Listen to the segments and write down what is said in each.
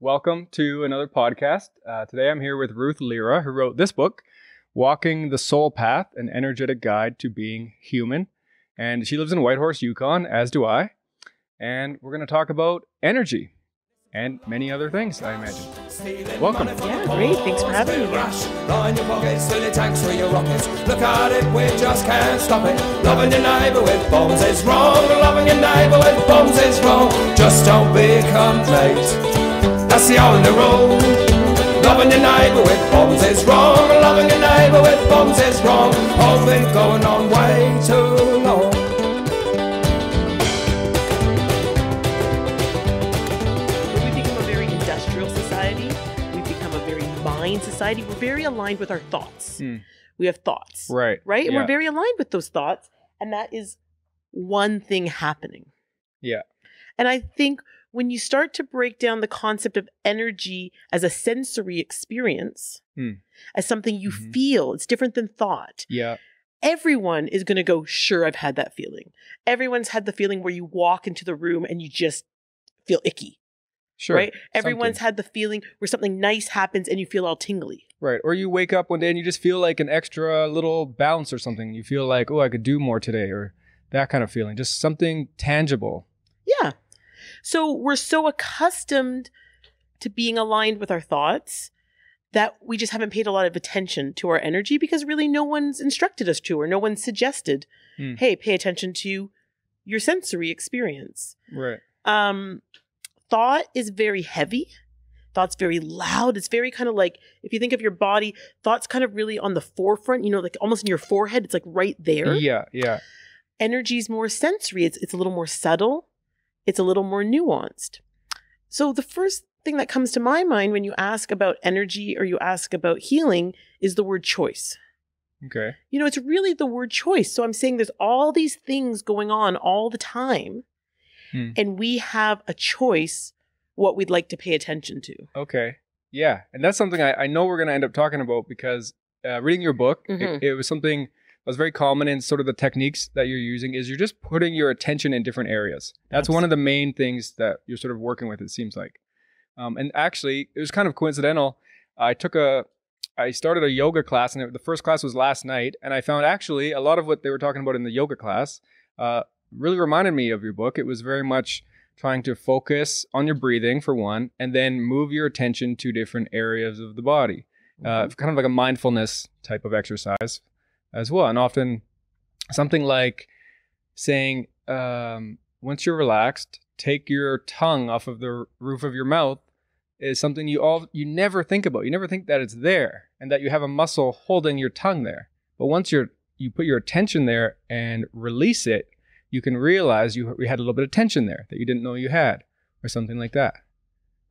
Welcome to another podcast. Today I'm here with Ruth Lera, who wrote this book, Walking the Soul Path, An Energetic Guide to Being Human. And she lives in Whitehorse, Yukon, as do I. And we're going to talk about energy and many other things, I imagine. Welcome. Yeah, great. Thanks for having me here. Line your pockets, fill your tanks with your rockets. Look at it, we just can't stop it. Loving your neighbour with bombs is wrong. Loving your neighbour with bombs is wrong. Just don't become late. That's the only rule. Loving your neighbour with bombs is wrong. Loving your neighbour with bombs is wrong. All been going on way too long. Society, we're very aligned with our thoughts. We have thoughts, right? And Yeah. we're very aligned with those thoughts, and that is one thing happening. Yeah. And I think when you start to break down the concept of energy as a sensory experience, as something you feel, it's different than thought. Yeah. Everyone is going to go, sure, I've had that feeling. Everyone's had the feeling where you walk into the room and you just feel icky. Sure. Right? Everyone's had the feeling where something nice happens and you feel all tingly. Right. Or you wake up one day and you just feel like an extra little bounce or something. You feel like, oh, I could do more today, or that kind of feeling. Just something tangible. Yeah. So we're so accustomed to being aligned with our thoughts that we just haven't paid a lot of attention to our energy because really no one's instructed us to, or no one's suggested, hey, pay attention to your sensory experience. Right. Thought is very heavy. Thought's very loud. It's very kind of like, if you think of your body, thought's kind of really on the forefront, you know, like almost in your forehead. It's like right there. Yeah, yeah. Energy's more sensory. It's a little more subtle. It's a little more nuanced. So the first thing that comes to my mind when you ask about energy or you ask about healing is the word choice. Okay. You know, it's really the word choice. So I'm saying there's all these things going on all the time. And we have a choice what we'd like to pay attention to. Okay. Yeah. And that's something I know we're going to end up talking about because reading your book, it was something that was very common in sort of the techniques that you're using is you're just putting your attention in different areas. That's one of the main things that you're sort of working with, it seems like. And actually, it was kind of coincidental. I started a yoga class, and the first class was last night. And I found actually a lot of what they were talking about in the yoga class really reminded me of your book. It was very much trying to focus on your breathing for one, and then move your attention to different areas of the body. Kind of like a mindfulness type of exercise as well. And often something like saying, once you're relaxed, take your tongue off of the roof of your mouth is something you never think about. You never think that it's there and that you have a muscle holding your tongue there. But once you put your attention there and release it, you can realize you had a little bit of tension there that you didn't know you had, or something like that.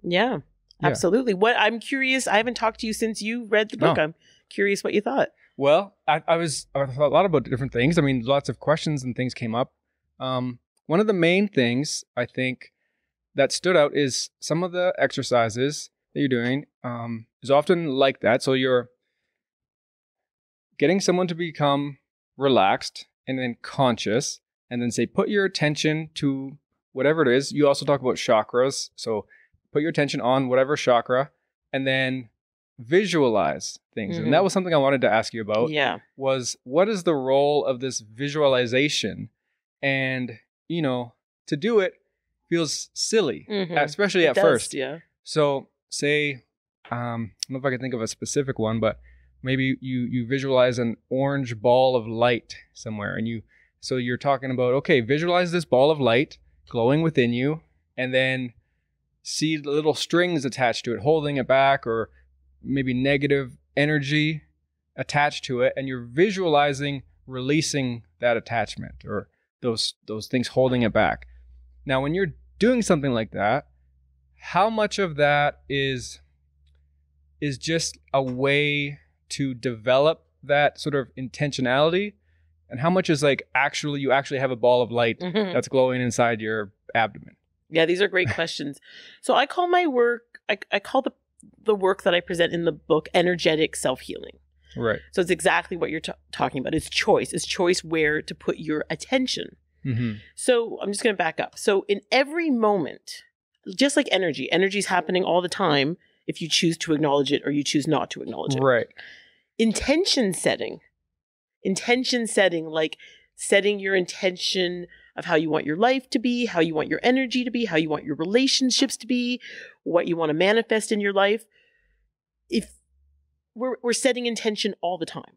Yeah, absolutely. What I'm curious, I haven't talked to you since you read the book. I'm curious what you thought. Well, I thought a lot about different things. I mean, lots of questions and things came up. One of the main things I think that stood out is some of the exercises that you're doing is often like that. So you're getting someone to become relaxed and then conscious. And then say, put your attention to whatever it is. You also talk about chakras. So put your attention on whatever chakra and then visualize things. And that was something I wanted to ask you about. Yeah. Was what is the role of this visualization? And, you know, to do it feels silly, especially at first. Yeah. So say, I don't know if I can think of a specific one, but maybe you visualize an orange ball of light somewhere and so you're talking about, okay, visualize this ball of light glowing within you and then see the little strings attached to it, holding it back, or maybe negative energy attached to it. And you're visualizing releasing that attachment or those things holding it back. Now, when you're doing something like that, how much of that is just a way to develop that sort of intentionality? And how much is like you actually have a ball of light that's glowing inside your abdomen? Yeah, these are great questions. So I call my work, I call the work that I present in the book energetic self-healing. Right. So it's exactly what you're talking about. It's choice. It's choice where to put your attention. So I'm just going to back up. So in every moment just like energy is happening all the time if you choose to acknowledge it or you choose not to acknowledge it. Right. Intention setting, like setting your intention of how you want your life to be, how you want your energy to be, how you want your relationships to be, what you want to manifest in your life. If we're setting intention all the time.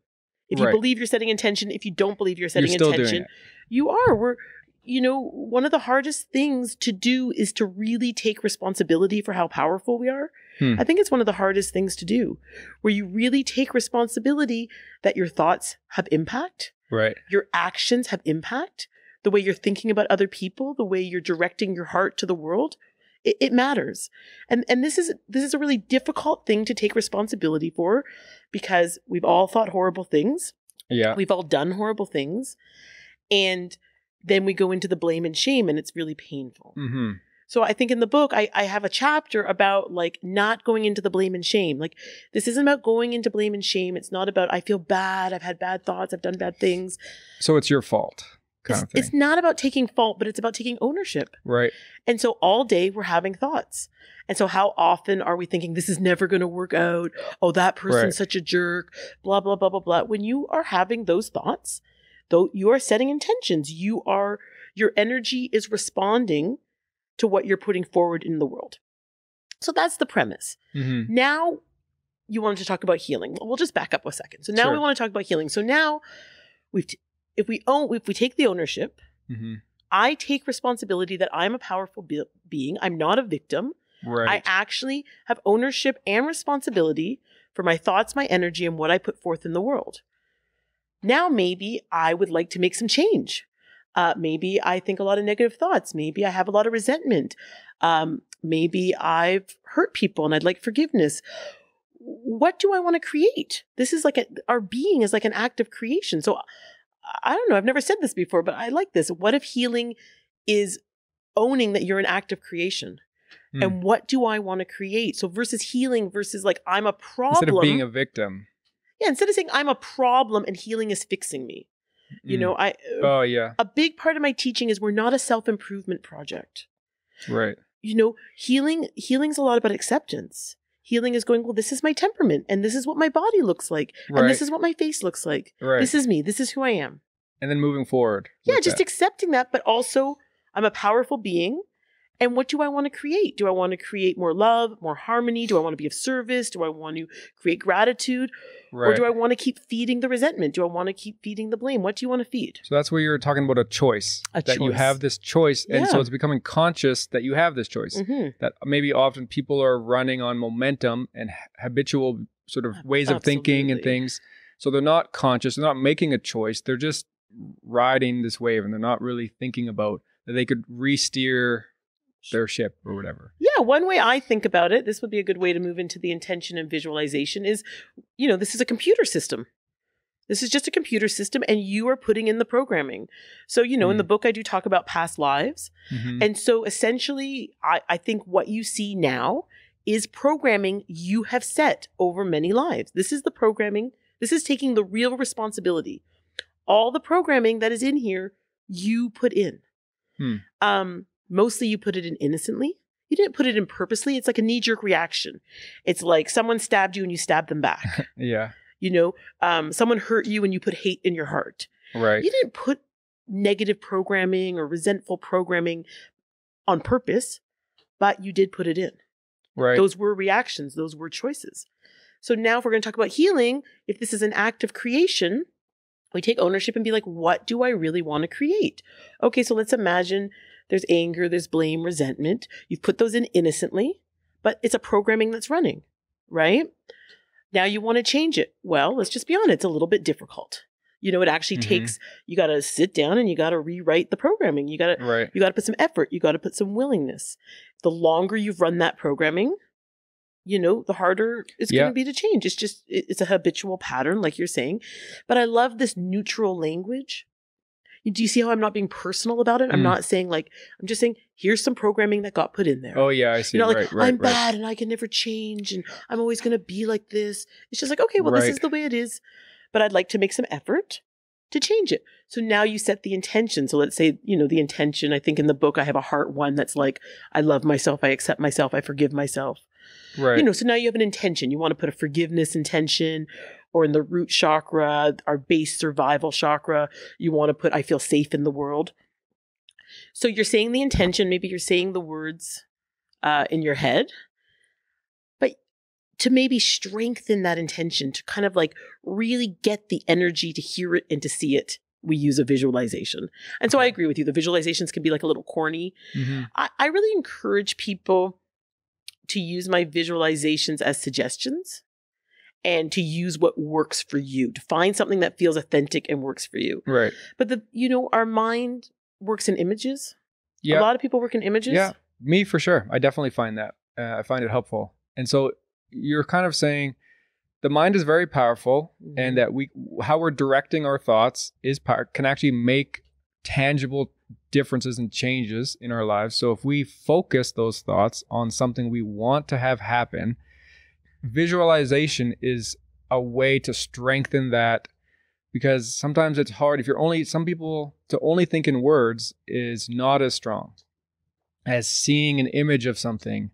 If you believe you're setting intention, if you don't believe you're setting intention, you are. One of the hardest things to do is to really take responsibility for how powerful we are. I think it's one of the hardest things to do, where you really take responsibility that your thoughts have impact. Right. Your actions have impact. The way you're thinking about other people, the way you're directing your heart to the world, it matters. And this is a really difficult thing to take responsibility for, because we've all thought horrible things. Yeah. We've all done horrible things. And then we go into the blame and shame, and it's really painful. Mm-hmm. So I think in the book, I have a chapter about like not going into the blame and shame. Like, this isn't about going into blame and shame. It's not about, I feel bad, I've had bad thoughts, I've done bad things. So it's your fault kind of thing. It's not about taking fault, but it's about taking ownership. Right. And so all day we're having thoughts. And so how often are we thinking, this is never going to work out? Oh, that person's such a jerk, blah, blah, blah, blah, blah. When you are having those thoughts, though, you are setting intentions. Your energy is responding to what you're putting forward in the world. So that's the premise. Mm-hmm. Now you wanted to talk about healing. We'll just back up a second. So now we want to talk about healing. So now if we take the ownership, I take responsibility that I'm a powerful being. I'm not a victim. Right. I actually have ownership and responsibility for my thoughts, my energy, and what I put forth in the world. Now maybe I would like to make some change. Maybe I think a lot of negative thoughts. Maybe I have a lot of resentment. Maybe I've hurt people and I'd like forgiveness. What do I want to create? This is like our being is like an act of creation. So I don't know. I've never said this before, but I like this. What if healing is owning that you're an act of creation? And what do I want to create? So versus healing versus like I'm a problem. Instead of being a victim. Yeah. Instead of saying I'm a problem and healing is fixing me. A big part of my teaching is we're not a self-improvement project. Right. Healing's a lot about acceptance. Healing is going, well, this is my temperament and this is what my body looks like. Right. And this is what my face looks like. Right. This is me. This is who I am. And then moving forward. Yeah, just accepting that, but also I'm a powerful being. And what do I want to create? Do I want to create more love, more harmony? Do I want to be of service? Do I want to create gratitude? Right. Or do I want to keep feeding the resentment? Do I want to keep feeding the blame? What do you want to feed? So that's where you're talking about a choice. You have this choice. And so it's becoming conscious that you have this choice. Mm-hmm. That maybe often people are running on momentum and habitual sort of ways of thinking and things. So they're not conscious. They're not making a choice. They're just riding this wave and they're not really thinking about that they could re-steer their ship or whatever. Yeah, one way I think about it, this would be a good way to move into the intention and visualization is, this is a computer system. This is just a computer system and you are putting in the programming. So, in the book I do talk about past lives. Mm-hmm. And so essentially, I think what you see now is programming you have set over many lives. This is the programming. This is taking the real responsibility. All the programming that is in here, you put in. Mostly you put it in innocently. You didn't put it in purposely. It's like a knee-jerk reaction. It's like someone stabbed you and you stabbed them back. Yeah. Someone hurt you and you put hate in your heart. Right. You didn't put negative programming or resentful programming on purpose, but you did put it in. Right. Those were reactions. Those were choices. So now if we're going to talk about healing, if this is an act of creation, we take ownership and be like, what do I really want to create? Okay, so let's imagine there's anger, there's blame, resentment. You've put those in innocently, but it's a programming that's running, right? Now you want to change it. Well, let's just be honest, it's a little bit difficult. It actually takes, you got to sit down and you got to rewrite the programming. You got to put some effort. You got to put some willingness. The longer you've run that programming, the harder it's going to be to change. It's a habitual pattern, like you're saying. But I love this neutral language. Do you see how I'm not being personal about it? I'm not saying I'm just saying, here's some programming that got put in there. Oh yeah, I see. I'm bad and I can never change and I'm always going to be like this. It's just like, okay, well, this is the way it is. But I'd like to make some effort to change it. So now you set the intention. So let's say, the intention, I think in the book, I have a heart one that's like, I love myself, I accept myself, I forgive myself. Right. So now you have an intention. You want to put a forgiveness intention, or in the root chakra, our base survival chakra, you want to put, I feel safe in the world. So you're saying the intention, maybe you're saying the words in your head, but to maybe strengthen that intention, to kind of like really get the energy to hear it and to see it, we use a visualization. And so I agree with you. The visualizations can be like a little corny. Mm-hmm. I really encourage people to use my visualizations as suggestions and to use what works for you, to find something that feels authentic and works for you. Right. But our mind works in images. Yeah. A lot of people work in images. Yeah, me for sure. I definitely find that. I find it helpful. And so you're kind of saying the mind is very powerful, mm-hmm. and that how we're directing our thoughts can actually make tangible differences and changes in our lives. So if we focus those thoughts on something we want to have happen, visualization is a way to strengthen that, because sometimes it's hard. Some people to only think in words is not as strong as seeing an image of something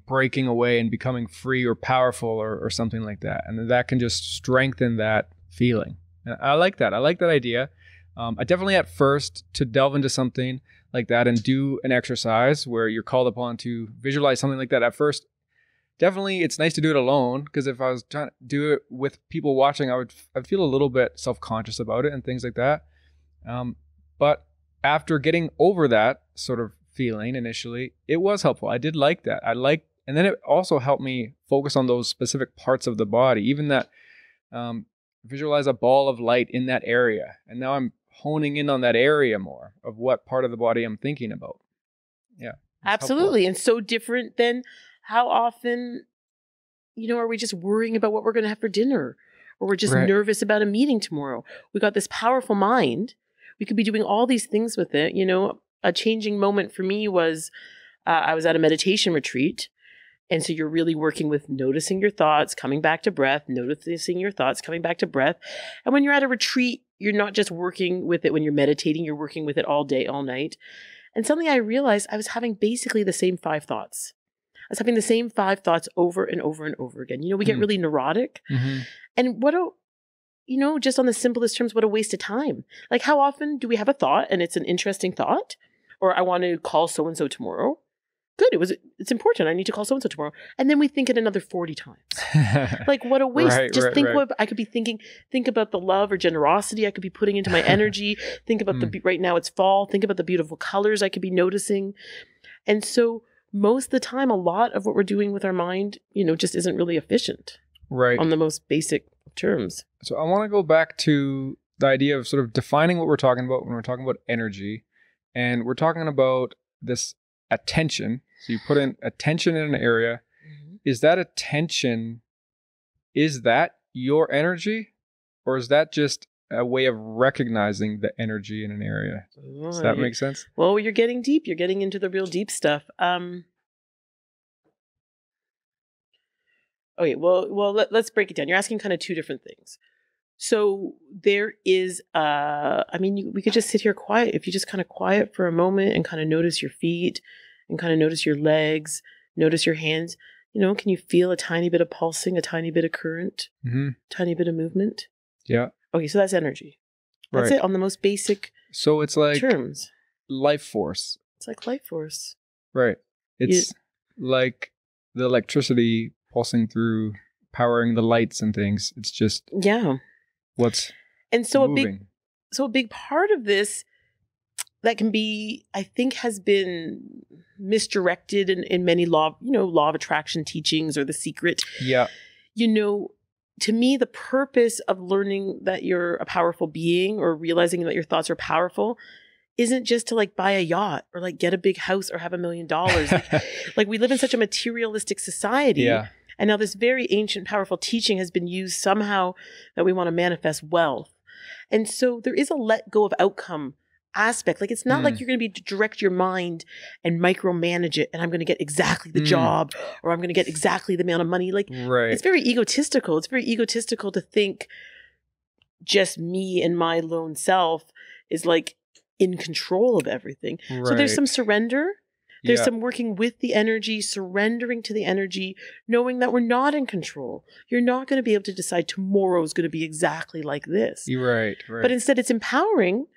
breaking away and becoming free or powerful or something like that. And that can just strengthen that feeling. And I like that. I like that idea. I definitely at first to delve into something like that and do an exercise where you're called upon to visualize something like that at first. Definitely, it's nice to do it alone, because if I was trying to do it with people watching, I'd feel a little bit self-conscious about it and things like that. But after getting over that sort of feeling initially, it was helpful. I did like that. And then it also helped me focus on those specific parts of the body, even that visualize a ball of light in that area. And now I'm honing in on that area more of what part of the body I'm thinking about. Yeah. Absolutely. And so different than how often, are we just worrying about what we're going to have for dinner, or we're just nervous about a meeting tomorrow? We got this powerful mind. We could be doing all these things with it. A changing moment for me was I was at a meditation retreat. And so you're really working with noticing your thoughts, coming back to breath, noticing your thoughts, coming back to breath. And when you're at a retreat, you're not just working with it when you're meditating, you're working with it all day, all night. And suddenly I realized I was having basically the same 5 thoughts. I was having the same 5 thoughts over and over and over again. We get really neurotic. Mm-hmm. And just on the simplest terms, what a waste of time. Like, how often do we have a thought and it's an interesting thought? Or I want to call so-and-so tomorrow. Good. It's important. I need to call so-and-so tomorrow. And then we think it another 40 times. Like, what a waste. What I could be thinking, think about the love or generosity I could be putting into my energy. Think about right now it's fall. Think about the beautiful colors I could be noticing. And so most of the time, a lot of what we're doing with our mind, just isn't really efficient. Right. On the most basic terms. So I want to go back to the idea of sort of defining what we're talking about when we're talking about energy. And we're talking about this attention. So you put in attention in an area. Mm-hmm. Is that attention, is that your energy? Or is that just a way of recognizing the energy in an area? Does that make sense? Well, you're getting deep. You're getting into the real deep stuff. Okay, well, let's break it down. You're asking kind of 2 different things. So there is, we could just sit here quiet. If you just kind of quiet for a moment and kind of notice your feet and kind of notice your legs, notice your hands, can you feel a tiny bit of pulsing, a tiny bit of current, tiny bit of movement? Yeah. Okay, so that's energy. That's it on the most basic So it's like terms. Life force. It's like life force. Right. It's like the electricity pulsing through, powering the lights and things. It's just what's moving. A big part of this that can be, I think, has been misdirected in many law of attraction teachings or The Secret. Yeah. To me, the purpose of learning that you're a powerful being or realizing that your thoughts are powerful isn't just to like buy a yacht or like get a big house or have $1 million. Like we live in such a materialistic society. Yeah. And now this very ancient, powerful teaching has been used somehow that we want to manifest wealth. And so there is a let go of outcome aspect. Like it's not like you're going to be direct your mind and micromanage it and I'm going to get exactly the job or I'm going to get exactly the amount of money. Like it's very egotistical. It's very egotistical to think just me and my lone self is like in control of everything. Right. So there's some surrender. There's Yeah. some working with the energy, surrendering to the energy, knowing that we're not in control. You're not going to be able to decide tomorrow is going to be exactly like this. You're right. Right. But instead, it's empowering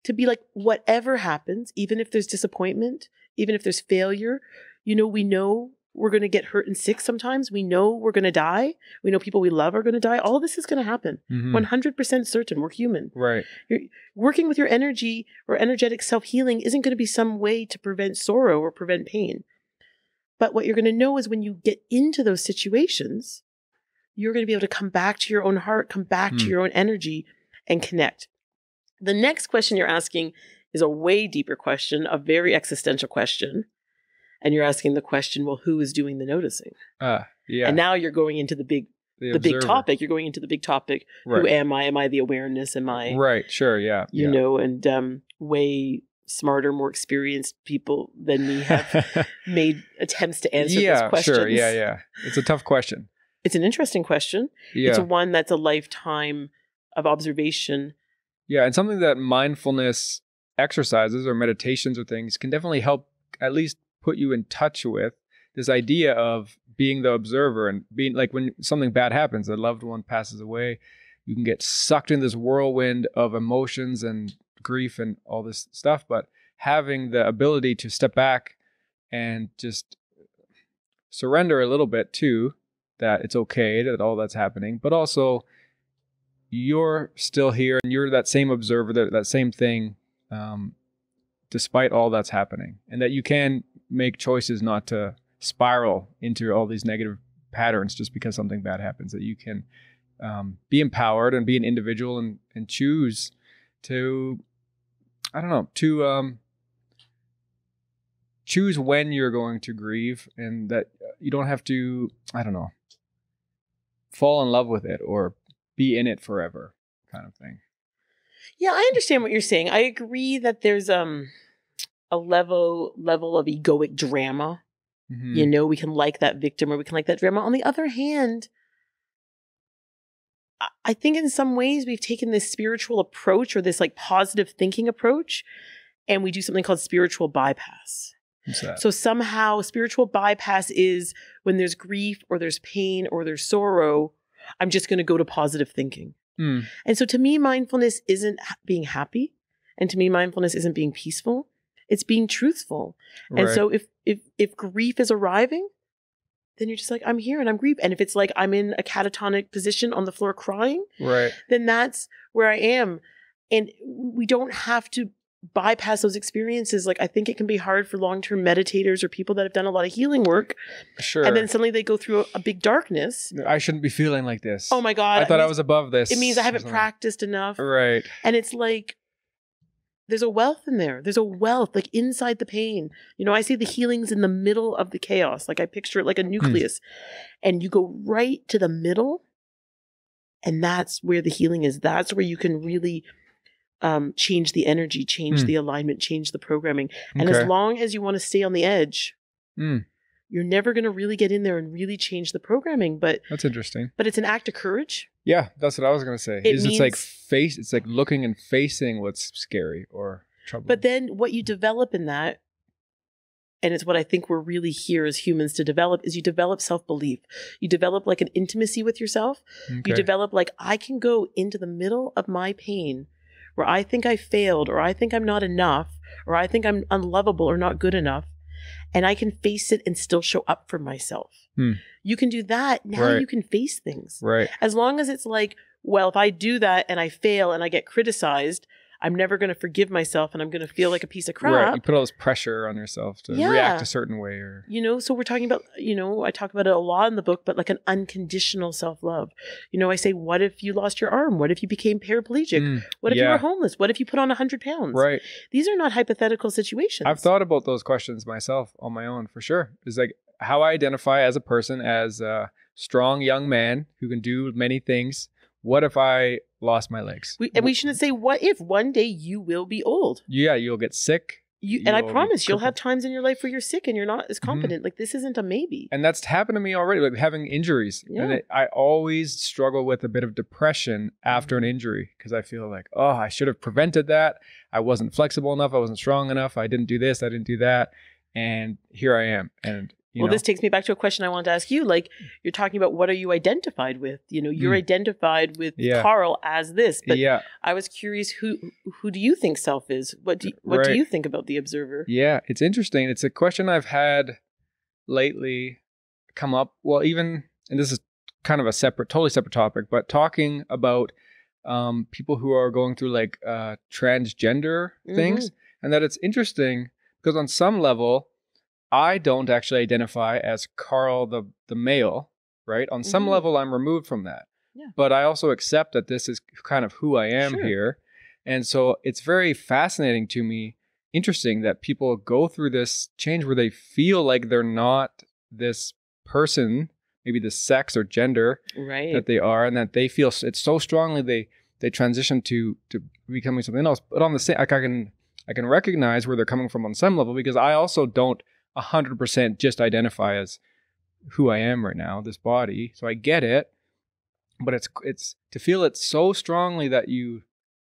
to be like, whatever happens, even if there's disappointment, even if there's failure, we know we're going to get hurt and sick sometimes. We know we're going to die. We know people we love are going to die. All of this is going to happen. 100% certain. We're human. Right. You're working with your energy or energetic self-healing isn't going to be some way to prevent sorrow or prevent pain. But what you're going to know is when you get into those situations, you're going to be able to come back to your own heart, come back to your own energy and connect. The next question you're asking is a way deeper question, a very existential question. And you're asking the question, well, who is doing the noticing? Yeah. And now you're going into the big topic. You're going into the big topic. Right. Who am I? Am I the awareness? Am I? Right. Sure. Yeah. You know, and way smarter, more experienced people than me have made attempts to answer those questions. Sure. Yeah. Yeah. It's a tough question. It's an interesting question. Yeah. It's one that's a lifetime of observation. Yeah. And something that mindfulness exercises or meditations or things can definitely help at least put you in touch with this idea of being the observer and being like when something bad happens, a loved one passes away, you can get sucked in this whirlwind of emotions and grief and all this stuff. But having the ability to step back and just surrender a little bit to that it's okay that all that's happening, but also you're still here and you're that same observer, that same thing, despite all that's happening, and that you can make choices not to spiral into all these negative patterns just because something bad happens, that you can be empowered and be an individual and choose to, choose when you're going to grieve, and that you don't have to, fall in love with it or be in it forever kind of thing. Yeah, I understand what you're saying. I agree that there's a level of egoic drama. We can like that victim or we can like that drama. On the other hand, I think in some ways we've taken this spiritual approach or this like positive thinking approach, and we do something called spiritual bypass. What's that? So somehow spiritual bypass is when there's grief or there's pain or there's sorrow, I'm just going to go to positive thinking. And so to me, mindfulness isn't being happy. And to me, mindfulness isn't being peaceful. It's being truthful. Right. And so if grief is arriving, then you're just like, I'm here and I'm grieved. And if it's like I'm in a catatonic position on the floor crying, right, then that's where I am. And we don't have to bypass those experiences. Like I think it can be hard for long-term meditators or people that have done a lot of healing work. Sure. And then suddenly they go through a big darkness. I shouldn't be feeling like this. Oh my God. I thought I was above this. It means I haven't practiced enough. Right. And it's like, there's a wealth in there. There's a wealth like inside the pain. I see the healings in the middle of the chaos. Like I picture it like a nucleus. And you go right to the middle. And that's where the healing is. That's where you can really change the energy, change the alignment, change the programming. And as long as you want to stay on the edge, you're never going to really get in there and really change the programming. But that's interesting. But it's an act of courage. Yeah, that's what I was going to say. It's like looking and facing what's scary or troubling. But then what you develop in that, and it's what I think we're really here as humans to develop, is you develop self-belief. You develop like an intimacy with yourself. Okay. You develop like, I can go into the middle of my pain where I think I failed, or I think I'm not enough, or I think I'm unlovable or not good enough, and I can face it and still show up for myself. You can do that. Now you can face things. Right. As long as it's like, well, if I do that and I fail and I get criticized, I'm never going to forgive myself and I'm going to feel like a piece of crap. Right. You put all this pressure on yourself to react a certain way. Or so we're talking about, I talk about it a lot in the book, but like an unconditional self-love. I say, what if you lost your arm? What if you became paraplegic? What if you were homeless? What if you put on 100 pounds? Right. These are not hypothetical situations. I've thought about those questions myself on my own, for sure. It's like how I identify as a person, as a strong young man who can do many things. What if I lost my legs? We shouldn't say, what if one day you will be old? Yeah, you'll get sick. And I promise you'll have times in your life where you're sick and you're not as competent. Like this isn't a maybe. And that's happened to me already, like having injuries. Yeah. And I always struggle with a bit of depression after an injury because I feel like, oh, I should have prevented that. I wasn't flexible enough. I wasn't strong enough. I didn't do this. I didn't do that. And here I am. And this takes me back to a question I wanted to ask you. Like you're talking about what are you identified with? You're identified with Carl as this, but I was curious, who do you think self is? What do you think about the observer? Yeah, it's interesting. It's a question I've had lately come up. Well, even, and this is kind of a totally separate topic, but talking about people who are going through like transgender things, and that it's interesting because on some level, I don't actually identify as Carl the male, right? On some level, I'm removed from that. Yeah. But I also accept that this is kind of who I am here. And so it's very fascinating to me, interesting that people go through this change where they feel like they're not this person, maybe the sex or gender that they are, and that they feel it so strongly they transition to becoming something else. But on the same, like I can recognize where they're coming from on some level because I also don't 100% just identify as who I am right now, this body. So I get it, but it's to feel it so strongly that you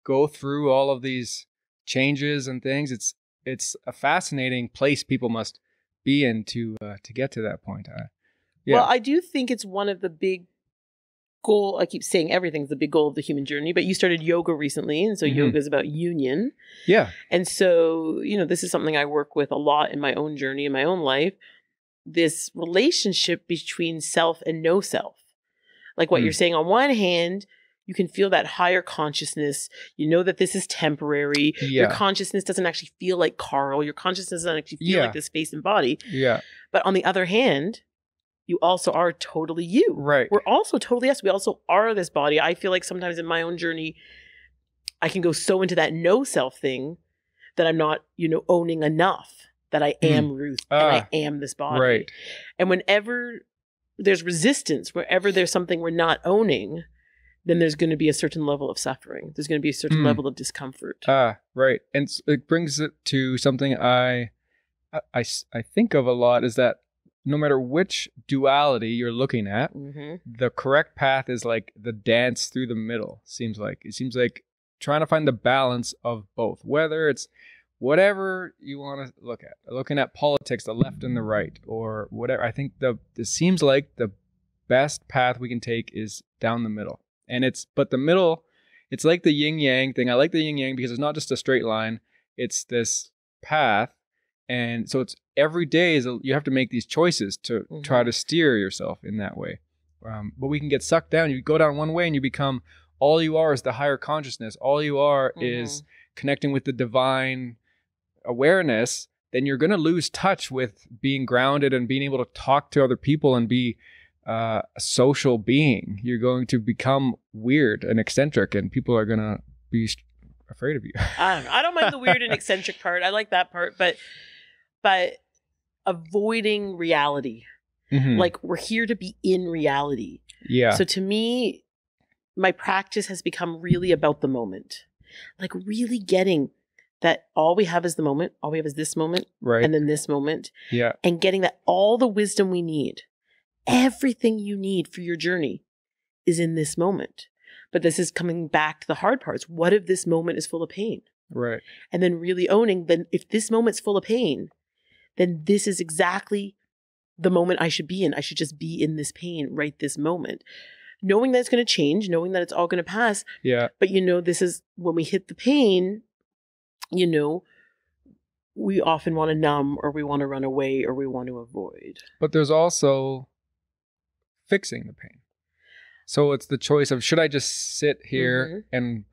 go through all of these changes and things. It's a fascinating place people must be in to get to that point. Well, I do think it's one of the big goal. I keep saying everything's the big goal of the human journey, but you started yoga recently. And so yoga is about union. Yeah. And so, this is something I work with a lot in my own journey, in my own life, this relationship between self and no self. Like what you're saying, on one hand, you can feel that higher consciousness. You know that this is temporary. Yeah. Your consciousness doesn't actually feel like Carl. Your consciousness doesn't actually feel like this face and body. Yeah. But on the other hand, you also are totally you. Right. We're also totally us. We also are this body. I feel like sometimes in my own journey, I can go so into that no self thing that I'm not, owning enough that I am Ruth and I am this body. Right. And whenever there's resistance, wherever there's something we're not owning, then there's going to be a certain level of suffering. There's going to be a certain level of discomfort. Right. And it brings it to something I think of a lot is that no matter which duality you're looking at, the correct path is like the dance through the middle. It seems like trying to find the balance of both, whether it's whatever you want to look at, looking at politics, the left and the right, or whatever. I think it seems like the best path we can take is down the middle. But the middle, it's like the yin yang thing. I like the yin yang because it's not just a straight line. It's this path. And so it's every day you have to make these choices to try to steer yourself in that way. But we can get sucked down. You go down one way and you become, all you are is the higher consciousness. All you are is connecting with the divine awareness. Then you're going to lose touch with being grounded and being able to talk to other people and be a social being. You're going to become weird and eccentric, and people are going to be afraid of you. I don't mind the weird and eccentric part. I like that part, but avoiding reality. Like we're here to be in reality. Yeah. So to me, my practice has become really about the moment. Like really getting that all we have is the moment. All we have is this moment. Right. And then this moment. Yeah. And getting that all the wisdom we need, everything you need for your journey is in this moment. But this is coming back to the hard parts. What if this moment is full of pain? Right. And then really owning that if this moment's full of pain, then this is exactly the moment I should be in. I should just be in this pain right this moment. Knowing that it's going to change, knowing that it's all going to pass. Yeah. But this is when we hit the pain, we often want to numb or we want to run away or we want to avoid. But there's also fixing the pain. So it's the choice of, should I just sit here and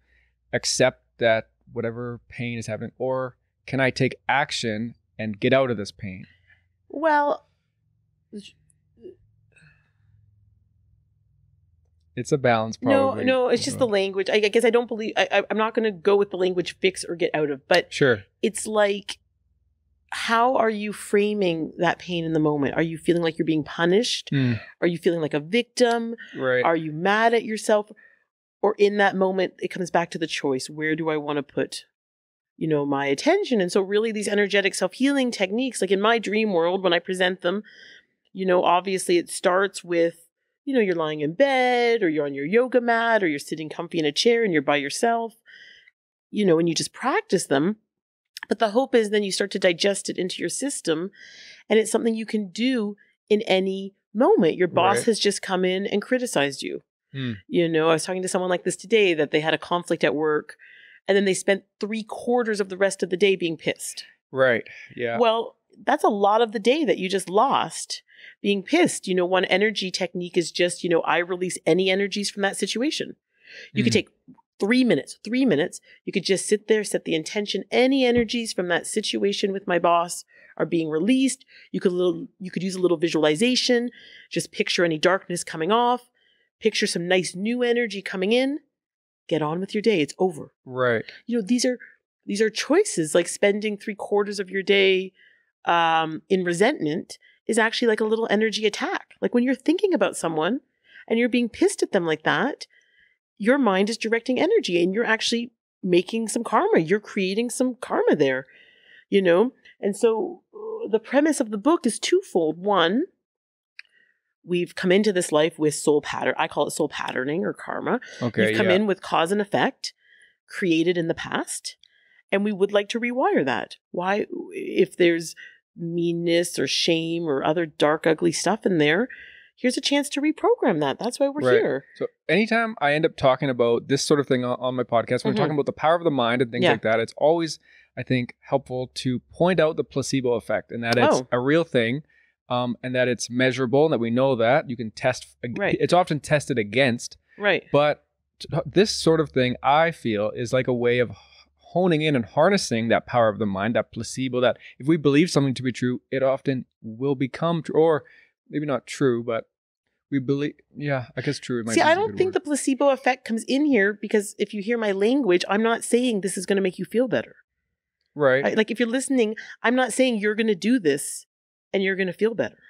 accept that whatever pain is happening, or can I take action and get out of this pain? Well, it's a balance probably. No, it's just the language. I guess I don't believe, I'm not going to go with the language fix or get out of, but sure. It's like, how are you framing that pain in the moment? Are you feeling like you're being punished? Are you feeling like a victim? Right. Are you mad at yourself? Or in that moment, it comes back to the choice. Where do I want to put my attention. And so really these energetic self-healing techniques, like in my dream world, when I present them, obviously it starts with, you're lying in bed or you're on your yoga mat or you're sitting comfy in a chair and you're by yourself, and you just practice them. But the hope is then you start to digest it into your system, and it's something you can do in any moment. Your boss has just come in and criticized you. I was talking to someone like this today that they had a conflict at work, and then they spent 3/4 of the rest of the day being pissed. Right. Yeah. Well, that's a lot of the day that you just lost being pissed. One energy technique is just, I release any energies from that situation. You could take 3 minutes. You could just sit there, set the intention. Any energies from that situation with my boss are being released. You could use a little visualization. Just picture any darkness coming off. Picture some nice new energy coming in. Get on with your day. It's over. Right. These are choices. Like spending 3/4 of your day in resentment is actually like a little energy attack. Like when you're thinking about someone and you're being pissed at them like that, your mind is directing energy and you're actually making some karma. You're creating some karma there, And so the premise of the book is twofold. One, we've come into this life with soul pattern. I call it soul patterning or karma. Okay. You've come in with cause and effect created in the past, and we would like to rewire that. Why? If there's meanness or shame or other dark, ugly stuff in there, here's a chance to reprogram that. That's why we're here. So anytime I end up talking about this sort of thing on my podcast, when we're talking about the power of the mind and things like that, it's always, I think, helpful to point out the placebo effect and that it's a real thing, and that it's measurable and that we know that you can test. It's often tested against. Right. But this sort of thing, I feel, is like a way of honing in and harnessing that power of the mind, that placebo, that if we believe something to be true, it often will become true, or maybe not true, but we believe, I guess true. See, I don't think the placebo effect comes in here because if you hear my language, I'm not saying this is going to make you feel better. Right. Like if you're listening, I'm not saying you're going to do this and you're going to feel better.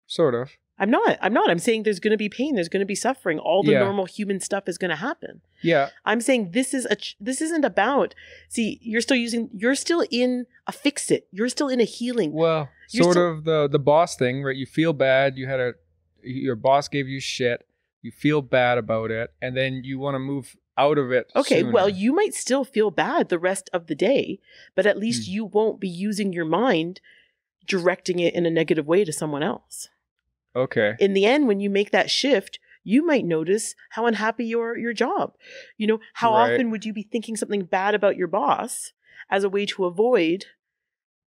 Sort of. I'm not. I'm saying there's going to be pain. There's going to be suffering. All the normal human stuff is going to happen. Yeah. I'm saying this isn't about, see, you're still in a fix it. You're still in a healing. Well, the boss thing, right? You feel bad. Your boss gave you shit. You feel bad about it. And then you want to move out of it. Okay. Sooner. Well, you might still feel bad the rest of the day, but at least you won't be using your mind, directing it in a negative way to someone else. Okay. In the end, when you make that shift, you might notice how unhappy you are at your job. How often would you be thinking something bad about your boss as a way to avoid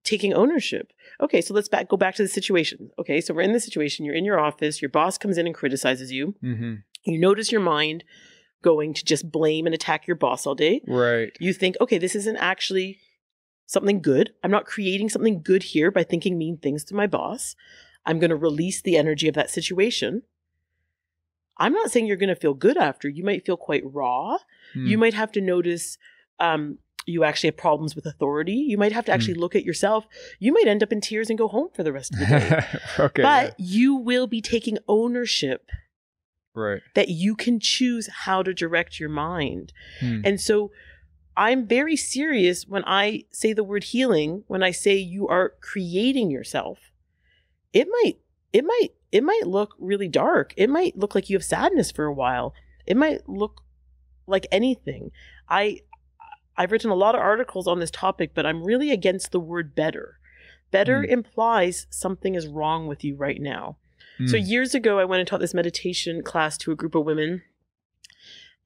taking ownership? Okay, so let's go back to the situation. Okay, so we're in the situation. You're in your office. Your boss comes in and criticizes you. Mm-hmm. You notice your mind going to just blame and attack your boss all day. Right. You think, okay, this isn't actually something good. I'm not creating something good here by thinking mean things to my boss. I'm going to release the energy of that situation. I'm not saying you're going to feel good after. You might feel quite raw. You might have to notice you actually have problems with authority. You might have to actually look at yourself. You might end up in tears and go home for the rest of the day. Okay, but you will be taking ownership. Right. That you can choose how to direct your mind. And so I'm very serious when I say the word healing, when I say you are creating yourself. It might look really dark. It might look like you have sadness for a while. It might look like anything. I've written a lot of articles on this topic, but I'm really against the word better. Better implies something is wrong with you right now. So years ago, I went and taught this meditation class to a group of women,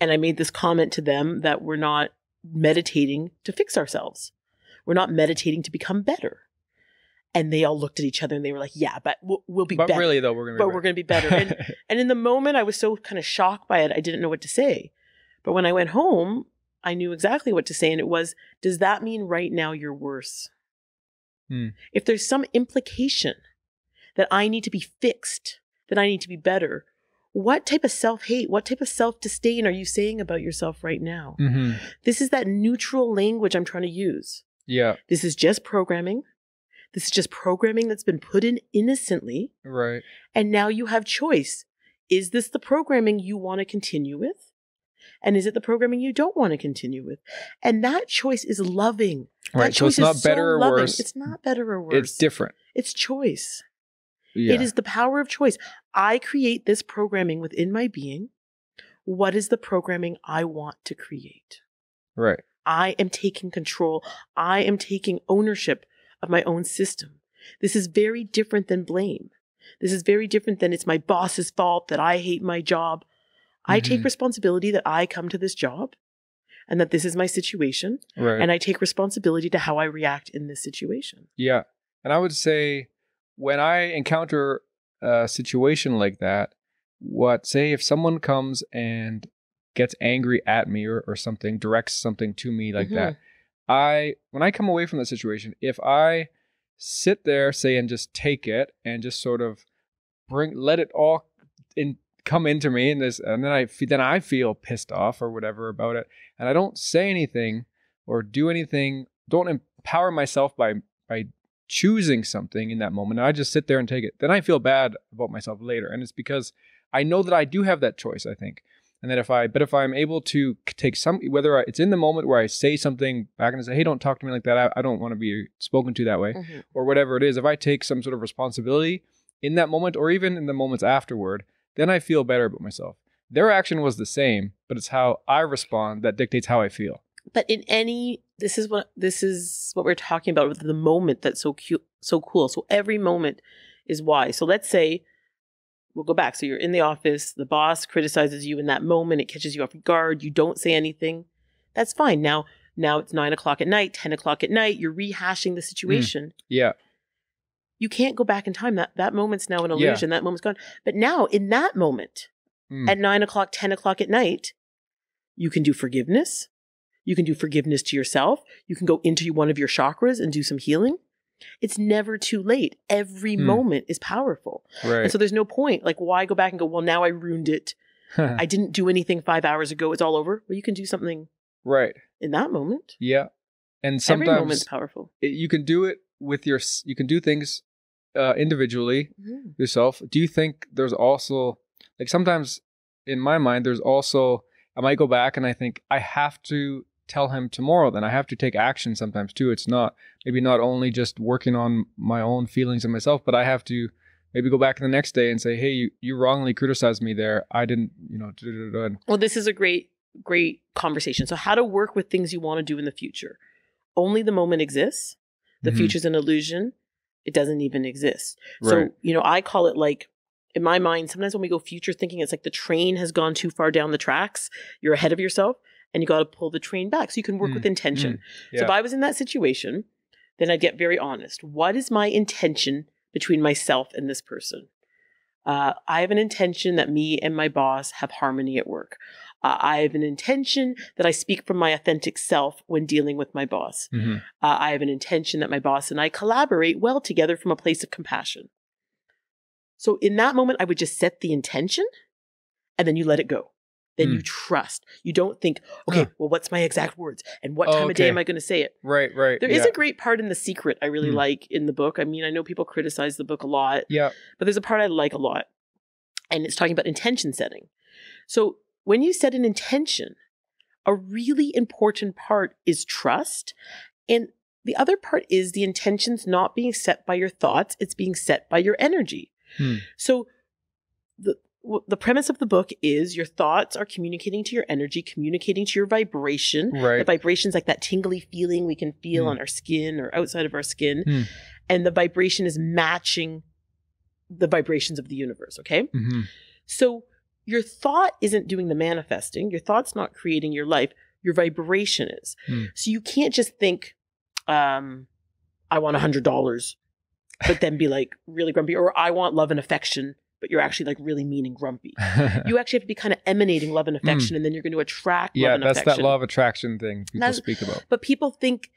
and I made this comment to them that we're not meditating to fix ourselves. We're not meditating to become better. And they all looked at each other and they were like, yeah, but we'll be better. But really, though, we're going to be better. And in the moment, I was so kind of shocked by it, I didn't know what to say. But when I went home, I knew exactly what to say. And it was, does that mean right now you're worse? If there's some implication that I need to be fixed, that I need to be better, what type of self-hate, what type of self-disdain are you saying about yourself right now? This is that neutral language I'm trying to use. Yeah. This is just programming. This is just programming that's been put in innocently. Right. And now you have choice. Is this the programming you want to continue with? And is it the programming you don't want to continue with? And that choice is loving. Right. That So it's not better or loving. worse. It's not better or worse. It's different. It's choice. Yeah. It is the power of choice. I create this programming within my being. What is the programming I want to create? Right. I am taking control. I am taking ownership of my own system. This is very different than blame. This is very different than it's my boss's fault that I hate my job. I take responsibility that I come to this job and that this is my situation. Right. And I take responsibility to how I react in this situation. Yeah. And I would say when I encounter a situation like that, say if someone comes and gets angry at me or something, directs something to me like that, when I come away from that situation, if I sit there, say, and just take it and just sort of let it all come into me and then I feel pissed off or whatever about it, and I don't say anything or do anything, don't empower myself by choosing something in that moment. I just sit there and take it. Then I feel bad about myself later, and it's because I know that I do have that choice, I think. And that if I'm able to take whether it's in the moment where I say something back and I say, hey, don't talk to me like that. I don't want to be spoken to that way, or whatever it is. If I take some sort of responsibility in that moment, or even in the moments afterward, then I feel better about myself. Their action was the same, but it's how I respond that dictates how I feel. But this is what we're talking about with the moment that's so cute, so cool. So every moment is why. So let's say, we'll go back. So you're in the office, the boss criticizes you in that moment, it catches you off guard, you don't say anything. That's fine. Now it's 9 o'clock at night, 10 o'clock at night, you're rehashing the situation. Yeah. You can't go back in time. That moment's now an illusion. That moment's gone. But now in that moment, at 9 o'clock, 10 o'clock at night, you can do forgiveness. You can do forgiveness to yourself. You can go into one of your chakras and do some healing. It's never too late. Every moment is powerful. Right. And so there's no point. Like, why go back and go, well, now I ruined it. I didn't do anything 5 hours ago. It's all over. Well, you can do something in that moment. Yeah. And sometimes every moment's powerful. You can do it you can do things individually yourself. Do you think there's also, like, sometimes in my mind, there's also, I might go back and I think I have to tell him tomorrow, then I have to take action sometimes too. It's maybe not only just working on my own feelings and myself, but I have to maybe go back the next day and say, hey, you wrongly criticized me there. I didn't, Well, this is a great conversation. So how to work with things you want to do in the future. Only the moment exists. The future's an illusion. It doesn't even exist. Right. So, I call it, like, in my mind, sometimes when we go future thinking, it's like the train has gone too far down the tracks. You're ahead of yourself. And you got to pull the train back so you can work with intention. Yeah. So if I was in that situation, then I'd get very honest. What is my intention between myself and this person? I have an intention that me and my boss have harmony at work. I have an intention that I speak from my authentic self when dealing with my boss. I have an intention that my boss and I collaborate well together from a place of compassion. So in that moment, I would just set the intention and then you let it go. Then you trust. You don't think, okay, well, what's my exact words? And what time of day am I going to say it? Right. There is a great part in The Secret I really like in the book. I mean, I know people criticize the book a lot. Yeah. But there's a part I like a lot. And it's talking about intention setting. So when you set an intention, a really important part is trust. And the other part is the intention's not being set by your thoughts. It's being set by your energy. So the premise of the book is your thoughts are communicating to your energy, communicating to your vibration. Right. The vibration's like that tingly feeling we can feel on our skin or outside of our skin. And the vibration is matching the vibrations of the universe, okay? So your thought isn't doing the manifesting. Your thought's not creating your life. Your vibration is. So you can't just think, I want $100, but then be like really grumpy, or I want love and affection, but you're actually like really mean and grumpy. You actually have to be kind of emanating love and affection, and then you're going to attract love and affection. Yeah, that's that law of attraction thing people speak about. But people think,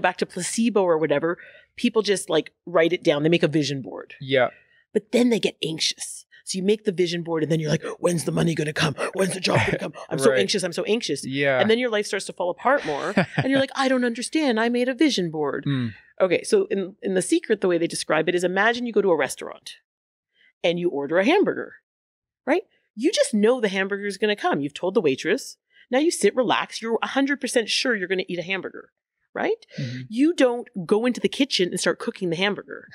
back to placebo or whatever, people just like write it down. They make a vision board. Yeah. But then they get anxious. So you make the vision board and then you're like, when's the money going to come? When's the job going to come? I'm so anxious. I'm so anxious. Yeah. And then your life starts to fall apart more. And you're like, I don't understand. I made a vision board. Okay. So in The Secret, the way they describe it is, imagine you go to a restaurant and you order a hamburger, right? You just know the hamburger is going to come. You've told the waitress. Now you sit, relax. You're 100% sure you're going to eat a hamburger, right? Mm-hmm. You don't go into the kitchen and start cooking the hamburger.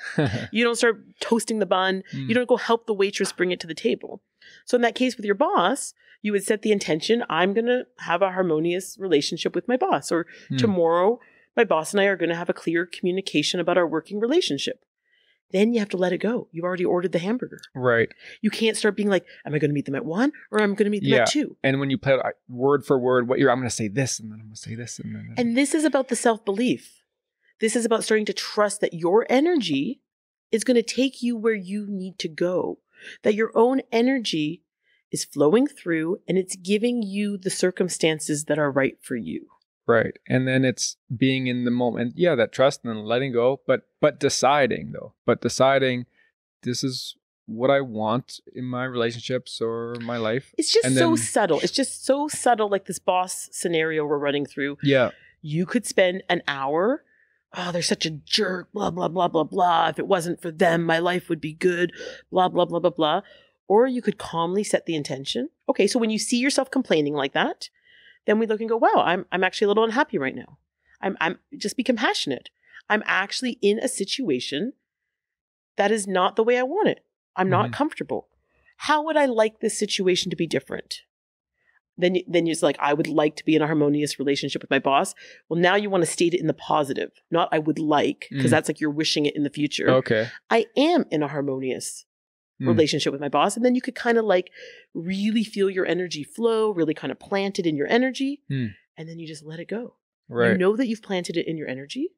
You don't start toasting the bun. You don't go help the waitress bring it to the table. So in that case with your boss, you would set the intention, I'm going to have a harmonious relationship with my boss. Or tomorrow, my boss and I are going to have a clear communication about our working relationship. Then you have to let it go. You've already ordered the hamburger. Right. You can't start being like, am I going to meet them at 1 or am I going to meet them at 2? And when you play word for word, I'm going to say this and then I'm going to say this. And this is about the self-belief. This is about starting to trust that your energy is going to take you where you need to go. That your own energy is flowing through and it's giving you the circumstances that are right for you. Right. And then it's being in the moment. Yeah, that trust and then letting go, but deciding though. But deciding this is what I want in my relationships or my life. It's just subtle. It's just so subtle, like this boss scenario we're running through. Yeah. You could spend an hour, oh, they're such a jerk, blah, blah, blah, blah, blah. If it wasn't for them, my life would be good, blah, blah, blah, blah, blah. Or you could calmly set the intention. Okay, so when you see yourself complaining like that, then we look and go, wow, I'm actually a little unhappy right now. I'm just be compassionate. I'm actually in a situation that is not the way I want it. I'm not comfortable. How would I like this situation to be different? Then it's like, I would like to be in a harmonious relationship with my boss. Well, now you want to state it in the positive, not I would like, because that's like you're wishing it in the future. Okay. I am in a harmonious relationship with my boss. And then you could kind of like really feel your energy flow, really kind of plant it in your energy. And then you just let it go. Right. You know that you've planted it in your energy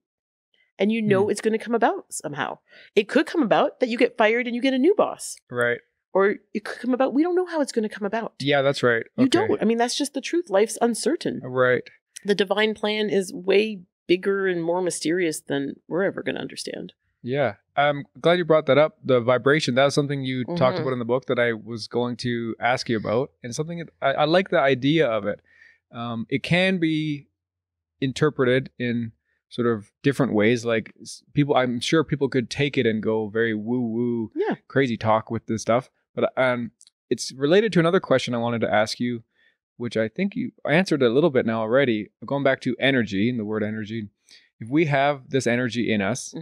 and you know it's going to come about somehow. It could come about that you get fired and you get a new boss. Right. Or it could come about, we don't know how it's going to come about. Yeah, that's right. You don't. I mean, that's just the truth. Life's uncertain. Right. The divine plan is way bigger and more mysterious than we're ever going to understand. Yeah. I'm glad you brought that up. The vibration, that was something you talked about in the book that I was going to ask you about. And something that I like the idea of it. It can be interpreted in sort of different ways. Like I'm sure people could take it and go very woo-woo, crazy talk with this stuff. But it's related to another question I wanted to ask you, which I think you answered a little bit now already. Going back to energy and the word energy. If we have this energy in us,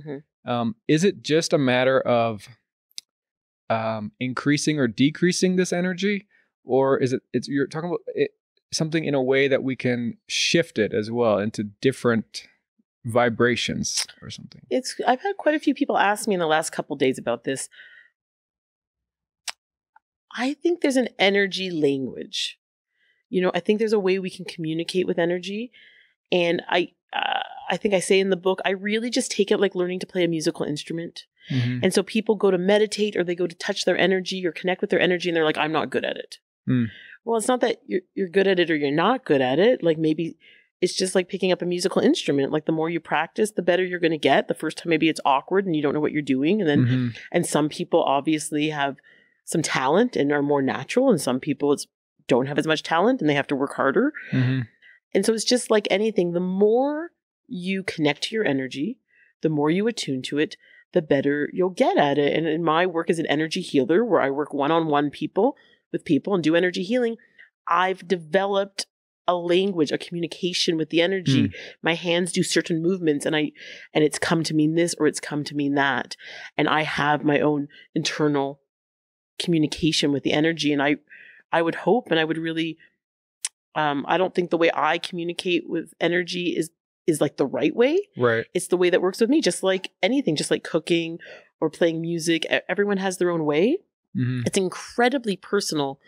is it just a matter of increasing or decreasing this energy? Or is you're talking about something in a way that we can shift it as well into different vibrations or something? I've had quite a few people ask me in the last couple of days about this. I think there's an energy language. I think there's a way we can communicate with energy. And I think I say in the book, I really just take it like learning to play a musical instrument. And so people go to meditate or they go to touch their energy or connect with their energy and they're like, I'm not good at it. Well, it's not that you're good at it or you're not good at it. Like maybe it's just like picking up a musical instrument. Like the more you practice, the better you're going to get. The first time maybe it's awkward and you don't know what you're doing. And then and some people obviously have some talent and are more natural. And some people don't have as much talent and they have to work harder. And so it's just like anything. The more you connect to your energy, the more you attune to it, the better you'll get at it. And in my work as an energy healer, where I work one-on-one with people and do energy healing, I've developed a language, a communication with the energy. My hands do certain movements and it's come to mean this or it's come to mean that. And I have my own internal communication with the energy. And I would hope and I would really, I don't think the way I communicate with energy is like the right way. Right. It's the way that works with me, just like anything, just like cooking or playing music. Everyone has their own way. It's incredibly personal.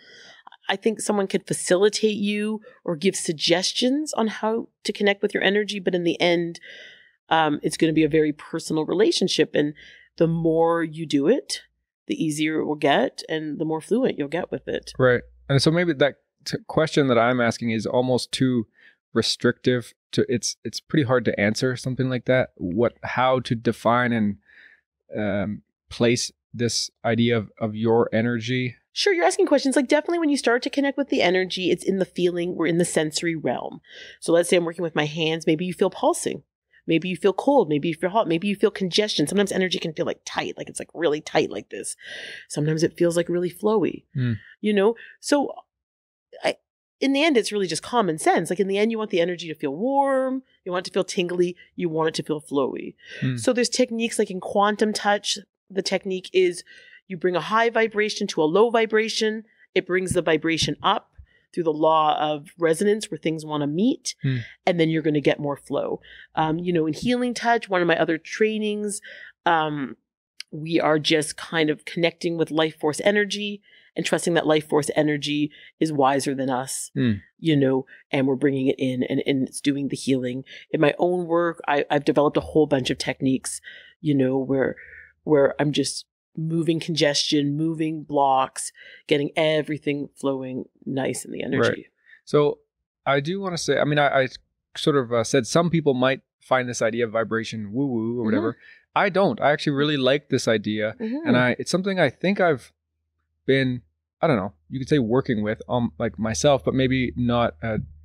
I think someone could facilitate you or give suggestions on how to connect with your energy. But in the end, it's going to be a very personal relationship. And the more you do it, the easier it will get and the more fluent you'll get with it. Right. And so maybe that question that I'm asking is almost too restrictive it's pretty hard to answer something like that. How to define and place this idea of your energy? Sure, you're asking questions. Like definitely when you start to connect with the energy, it's in the feeling, we're in the sensory realm. So let's say I'm working with my hands, maybe you feel pulsing. Maybe you feel cold. Maybe you feel hot. Maybe you feel congestion. Sometimes energy can feel like tight, like it's like really tight like this. Sometimes it feels like really flowy, you know? So in the end, it's really just common sense. Like in the end, you want the energy to feel warm. You want it to feel tingly. You want it to feel flowy. So there's techniques like in quantum touch. The technique is you bring a high vibration to a low vibration. It brings the vibration up through the law of resonance where things want to meet. And then you're going to get more flow. You know, in healing touch, one of my other trainings, we are just kind of connecting with life force energy and trusting that life force energy is wiser than us, you know, and we're bringing it in and it's doing the healing. In my own work, I've developed a whole bunch of techniques, you know, where I'm just moving congestion, moving blocks, getting everything flowing nice in the energy. Right. So I do want to say, I mean, I sort of said some people might find this idea of vibration woo-woo or whatever. I don't. I actually really like this idea. And it's something I think I've been, I don't know, you could say working with like myself, but maybe not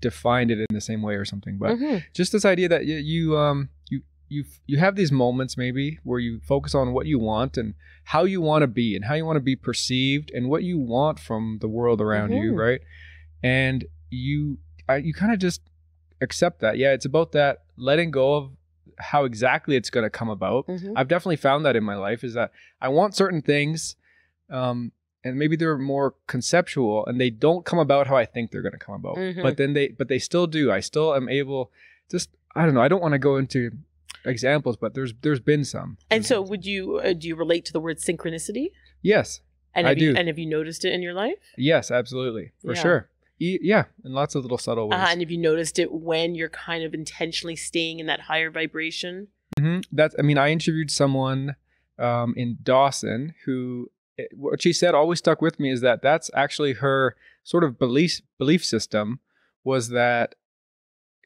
defined it in the same way or something. But just this idea that you have these moments maybe where you focus on what you want and how you want to be and how you want to be perceived and what you want from the world around you, right? And you kind of just accept that. Yeah, it's about that letting go of how exactly it's going to come about. I've definitely found that in my life is that I want certain things and maybe they're more conceptual and they don't come about how I think they're going to come about. But then they still do. I still am able I don't know. I don't want to go into examples, but there's been some. And so would you do you relate to the word synchronicity? Yes, I do. And have you noticed it in your life? Yes, absolutely. For sure. Yeah, in lots of little subtle ways. And have you noticed it when you're kind of intentionally staying in that higher vibration? I interviewed someone in Dawson who, what she said always stuck with me is that that's actually her sort of belief system, was that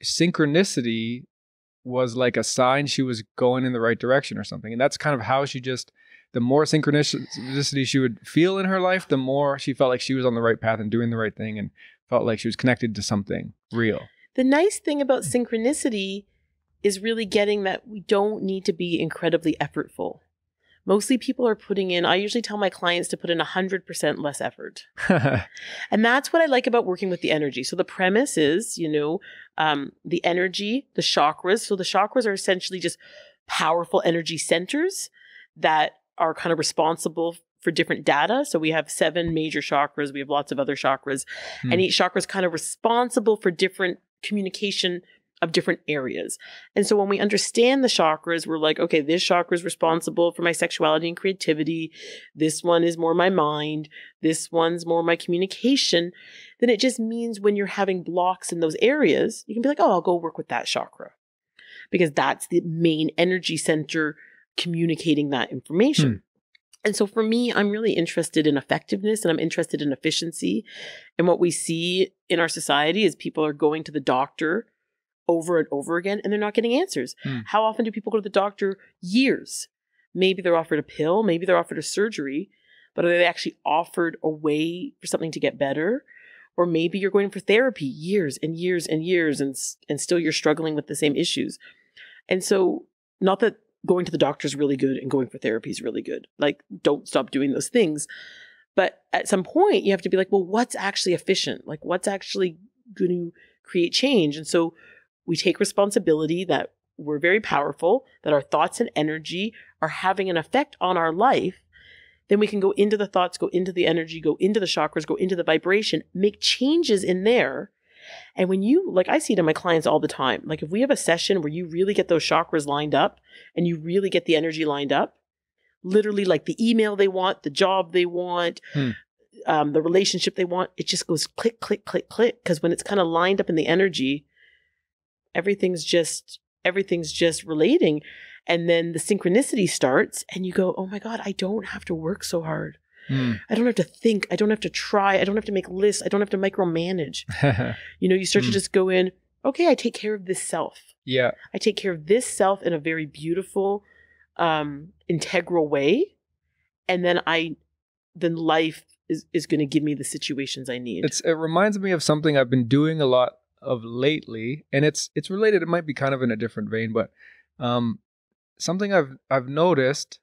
synchronicity was like a sign she was going in the right direction or something. And that's kind of how she just, the more synchronicity she would feel in her life, the more she felt like she was on the right path and doing the right thing and felt like she was connected to something real. The nice thing about synchronicity is really getting that we don't need to be incredibly effortful. Mostly people are putting in, I usually tell my clients to put in 100% less effort. And that's what I like about working with the energy. So the premise is, you know, the energy, the chakras. So the chakras are essentially just powerful energy centers that are kind of responsible for different data. So we have 7 major chakras. We have lots of other chakras. And each chakra is kind of responsible for different communication of different areas. And so when we understand the chakras, we're like, okay, this chakra is responsible for my sexuality and creativity. This one is more my mind. This one's more my communication. Then it just means when you're having blocks in those areas, you can be like, oh, I'll go work with that chakra because that's the main energy center communicating that information. And so for me, I'm really interested in effectiveness and I'm interested in efficiency. And what we see in our society is people are going to the doctor over and over again, and they're not getting answers. How often do people go to the doctor? Years. Maybe they're offered a pill, maybe they're offered a surgery, but are they actually offered a way for something to get better? Or maybe you're going for therapy years and years and years, and still you're struggling with the same issues. And so, not that going to the doctor is really good and going for therapy is really good. Like, don't stop doing those things. But at some point, you have to be like, well, what's actually efficient? Like, what's actually going to create change? And so, we take responsibility that we're very powerful, that our thoughts and energy are having an effect on our life. Then we can go into the thoughts, go into the energy, go into the chakras, go into the vibration, make changes in there. And when you, like I see it in my clients all the time, like if we have a session where you really get those chakras lined up and you really get the energy lined up, literally like the email they want, the job they want, the relationship they want, it just goes click, click, click, click. Because when it's kind of lined up in the energy, everything's just relating. And then the synchronicity starts and you go, oh my God, I don't have to work so hard. I don't have to think. I don't have to try. I don't have to make lists. I don't have to micromanage. You know, you start to just go in, okay, I take care of this self. Yeah. I take care of this self in a very beautiful, integral way. And then life is going to give me the situations I need. It reminds me of something I've been doing a lot of lately, and it's related. It might be kind of in a different vein, but Something I've noticed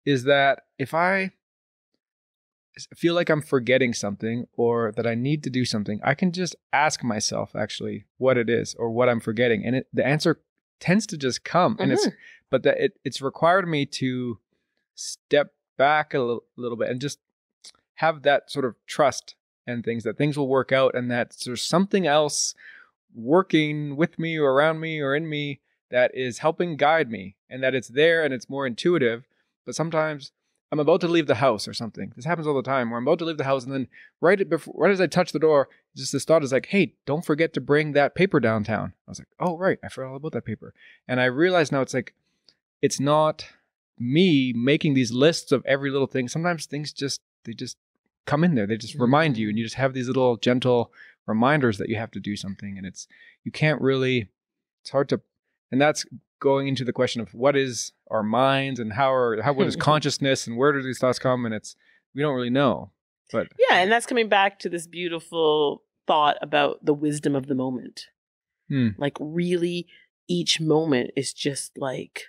is that if I feel like I'm forgetting something or that I need to do something, I can just ask myself actually what it is or what I'm forgetting, and the answer tends to just come. And it's required me to step back a little bit and just have that sort of trust and things that things will work out, and that there's something else working with me or around me or in me that is helping guide me, and that it's there and it's more intuitive. But sometimes I'm about to leave the house or something. This happens all the time where I'm about to leave the house, and then right as I touch the door, just this thought is like, hey, don't forget to bring that paper downtown. I was like, oh, right. I forgot all about that paper. And I realize now it's like, it's not me making these lists of every little thing. Sometimes things they just come in there. They just remind you, and you just have these little gentle reminders that you have to do something. And it's hard to, and that's going into the question of what is our minds and what is consciousness and where do these thoughts come? And we don't really know. But yeah, and that's coming back to this beautiful thought about the wisdom of the moment. Like really each moment is just like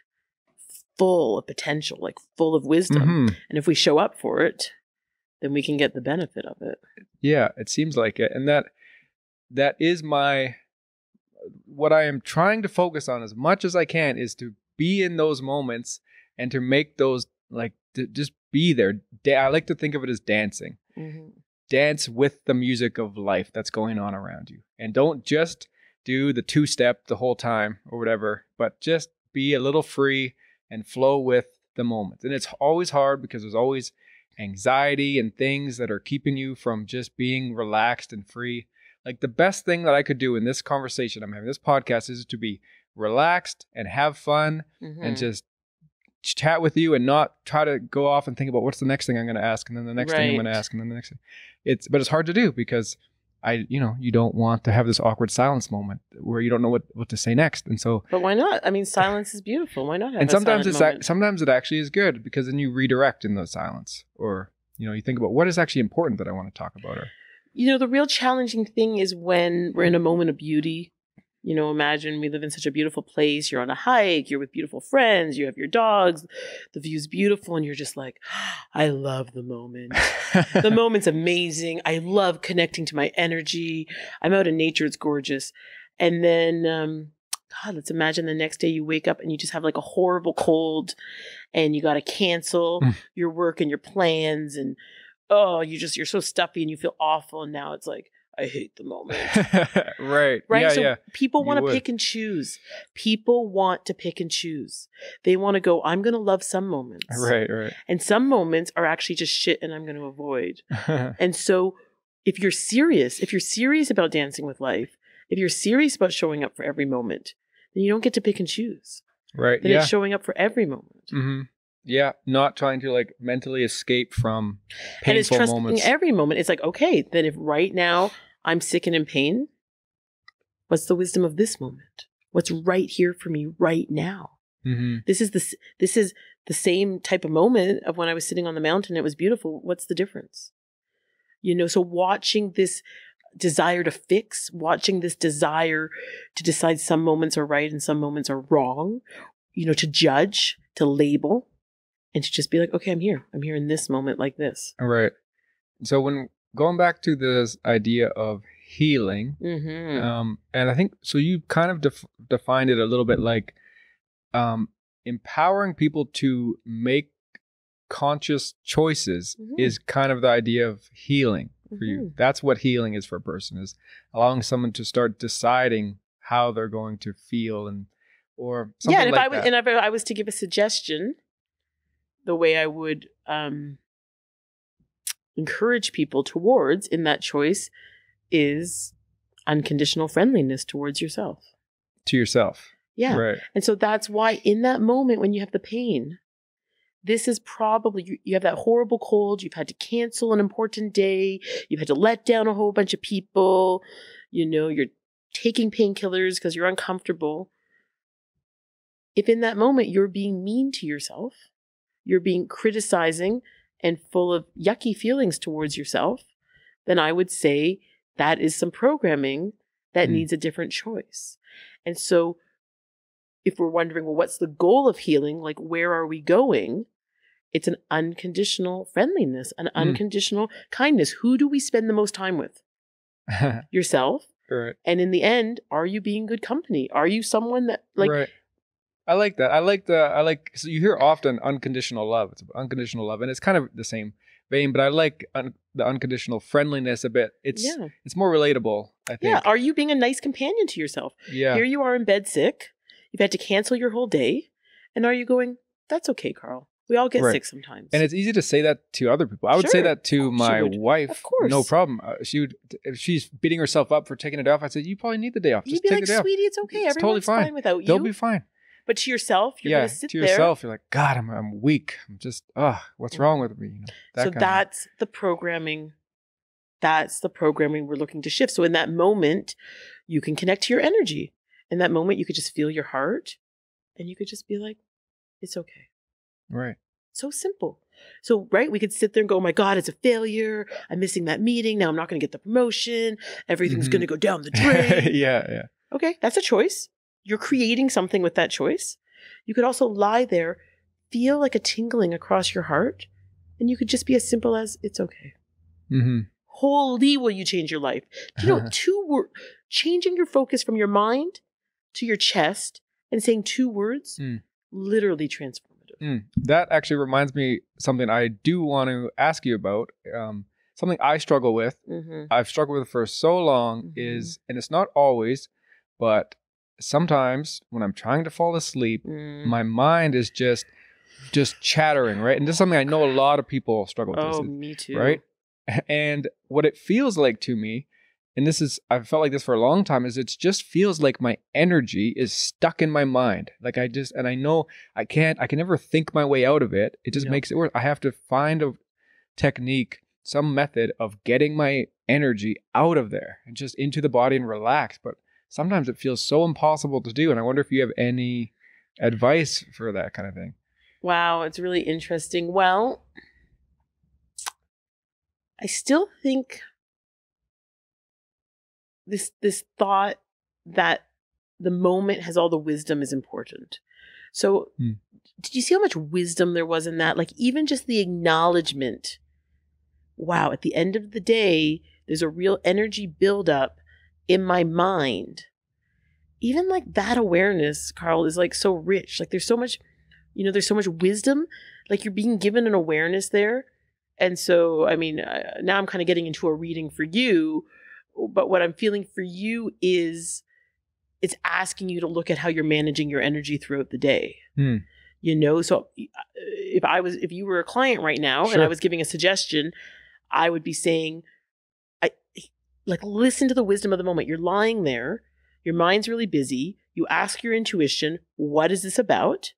full of potential, like full of wisdom. And if we show up for it, then we can get the benefit of it. Yeah, it seems like it. And that is what I am trying to focus on as much as I can, is to be in those moments and to make those, like, to just be there. I like to think of it as dancing. Dance with the music of life that's going on around you. And don't just do the 2-step the whole time or whatever, but just be a little free and flow with the moment. And it's always hard because there's always anxiety and things that are keeping you from just being relaxed and free. Like, the best thing that I could do in this conversation I'm having, this podcast, is to be relaxed and have fun and just chat with you and not try to go off and think about what's the next thing I'm going to ask, and then the next thing I'm going to ask, and then the next thing. But it's hard to do because you don't want to have this awkward silence moment where you don't know what to say next. And so, but why not? I mean, silence is beautiful. Why not have and sometimes it actually is good, because then you redirect in the silence, or you think about what is actually important that I want to talk about. Or the real challenging thing is when we're in a moment of beauty. Imagine we live in such a beautiful place. You're on a hike, you're with beautiful friends, you have your dogs, the view's beautiful, and you're just like, I love the moment. The moment's amazing. I love connecting to my energy. I'm out in nature, it's gorgeous. And then, God, let's imagine the next day you wake up and you just have like a horrible cold and you got to cancel your work and your plans, and you're so stuffy and you feel awful. And now it's like, I hate the moment. Right. Yeah, so yeah. People want to pick and choose. People want to pick and choose. They want to go, I'm going to love some moments. Right. And some moments are actually just shit and I'm going to avoid. And so if you're serious about dancing with life, if you're serious about showing up for every moment, then you don't get to pick and choose. Right. Then it's showing up for every moment. Yeah, not trying to like mentally escape from painful moments. And it's trusting every moment. It's like, okay, then if right now I'm sick and in pain, what's the wisdom of this moment? What's right here for me right now? This is the same type of moment of when I was sitting on the mountain. It was beautiful. What's the difference? So watching this desire to fix, watching this desire to decide some moments are right and some moments are wrong, to judge, to label. And to just be like, okay, I'm here in this moment like this. Right. So when going back to this idea of healing, and I think, so you kind of defined it a little bit like empowering people to make conscious choices is kind of the idea of healing for you. That's what healing is for a person, is allowing someone to start deciding how they're going to feel or something like that. And if I was to give a suggestion, the way I would encourage people towards in that choice is unconditional friendliness towards yourself. To yourself. Yeah. Right. And so that's why in that moment when you have the pain, this is probably, you have that horrible cold, you've had to cancel an important day, you've had to let down a whole bunch of people, you're taking painkillers because you're uncomfortable. If in that moment you're being mean to yourself, you're being criticizing and full of yucky feelings towards yourself, then I would say that is some programming that needs a different choice. And so if we're wondering, well, what's the goal of healing? Like, where are we going? It's an unconditional friendliness, an unconditional kindness. Who do we spend the most time with? Yourself. Right. And in the end, are you being good company? Are you someone that like... Right. I like that. So you hear often unconditional love. It's unconditional love. And it's kind of the same vein, but I like the unconditional friendliness a bit. It's more relatable, I think. Yeah. Are you being a nice companion to yourself? Yeah. Here you are in bed sick. You've had to cancel your whole day. And are you going, that's okay, Carl. We all get sick sometimes. And it's easy to say that to other people. I would say that to my wife. Of course. No problem. If she's beating herself up for taking it off, I'd say, you probably need the day off. You'd be like, sweetie, it's okay. Everyone's totally fine without you. They'll be fine. But to yourself, you're going to sit there. To yourself, you're like, God, I'm weak. I'm just, what's wrong with me? So that's the programming. That's the programming we're looking to shift. So in that moment, you can connect to your energy. In that moment, you could just feel your heart and you could just be like, it's okay. Right. So simple. So, we could sit there and go, oh my God, it's a failure. I'm missing that meeting. Now I'm not going to get the promotion. Everything's going to go down the drain. Yeah. Okay, that's a choice. You're creating something with that choice. You could also lie there, feel like a tingling across your heart, and you could just be as simple as, it's okay. Holy, will you change your life? You know, changing your focus from your mind to your chest and saying 2 words, literally transformative. That actually reminds me something I do want to ask you about. Something I struggle with. I've struggled with for so long is, and it's not always, but sometimes when I'm trying to fall asleep, my mind is just chattering, right? And this is something I know a lot of people struggle with. Oh, me too. Right? And what it feels like to me, and I've felt like this for a long time, is it just feels like my energy is stuck in my mind. Like and I know I can never think my way out of it. It just makes it worse. I have to find a technique, some method of getting my energy out of there and just into the body and relax. But sometimes it feels so impossible to do. And I wonder if you have any advice for that kind of thing. Wow, it's really interesting. Well, I still think this thought that the moment has all the wisdom is important. So did you see how much wisdom there was in that? Like even just the acknowledgement, wow, at the end of the day, there's a real energy buildup in my mind. Even like that awareness, Carl, is like so rich. Like there's so much, there's so much wisdom. Like you're being given an awareness there. And so, I mean, now I'm kind of getting into a reading for you, but what I'm feeling for you is it's asking you to look at how you're managing your energy throughout the day. So if you were a client right now and I was giving a suggestion, I would be saying, listen to the wisdom of the moment. You're lying there. Your mind's really busy. You ask your intuition, what is this about?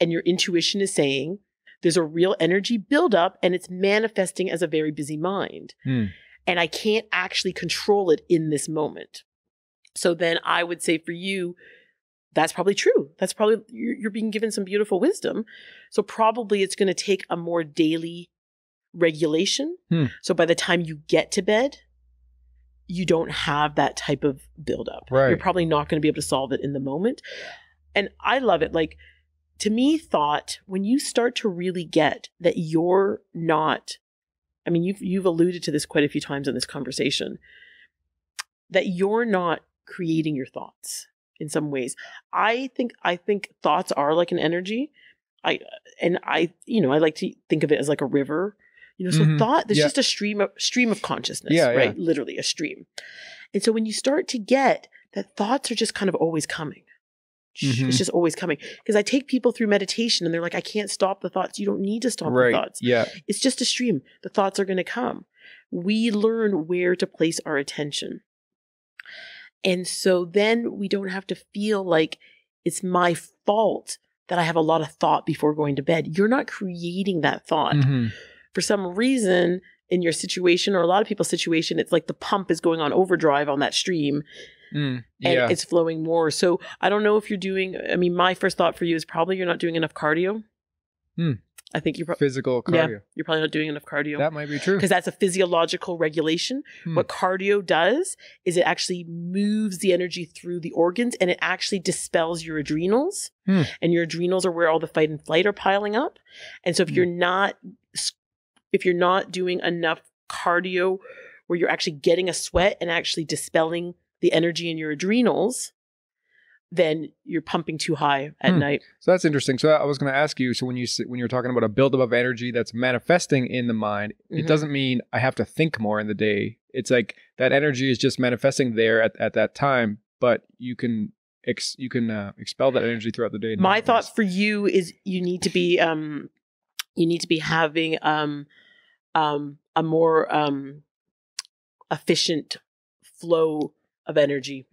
And your intuition is saying, there's a real energy buildup and it's manifesting as a very busy mind. And I can't actually control it in this moment. So then I would say for you, that's probably true. That's probably, you're being given some beautiful wisdom. So probably it's going to take a more daily regulation. So by the time you get to bed, you don't have that type of buildup. Right. You're probably not going to be able to solve it in the moment. And I love it. Like, to me, thought, when you start to really get that you're not, I mean, you've alluded to this quite a few times in this conversation, that you're not creating your thoughts in some ways. I think thoughts are like an energy. I like to think of it as like a river. So thought, there's just a stream of consciousness, right? Yeah. Literally a stream. And so when you start to get that thoughts are just kind of always coming. It's just always coming. Because I take people through meditation and they're like, I can't stop the thoughts. You don't need to stop the thoughts. Yeah. It's just a stream. The thoughts are going to come. We learn where to place our attention. And so then we don't have to feel like it's my fault that I have a lot of thought before going to bed. You're not creating that thought. For some reason in your situation or a lot of people's situation, it's like the pump is going on overdrive on that stream and it's flowing more. So I don't know if you're doing, I mean, my first thought for you is probably you're not doing enough cardio. I think you're physical cardio. Yeah, you're probably not doing enough cardio. That might be true. Because that's a physiological regulation. What cardio does is it actually moves the energy through the organs, and it actually dispels your adrenals. And your adrenals are where all the fight and flight are piling up. And so if you're not doing enough cardio where you're actually getting a sweat and actually dispelling the energy in your adrenals, then you're pumping too high at night. So that's interesting. So I was going to ask you, so when you're talking about a buildup of energy that's manifesting in the mind, it doesn't mean I have to think more in the day. It's like that energy is just manifesting there at that time, but you can expel that energy throughout the day. My thought for you is you need to be having a more efficient flow of energy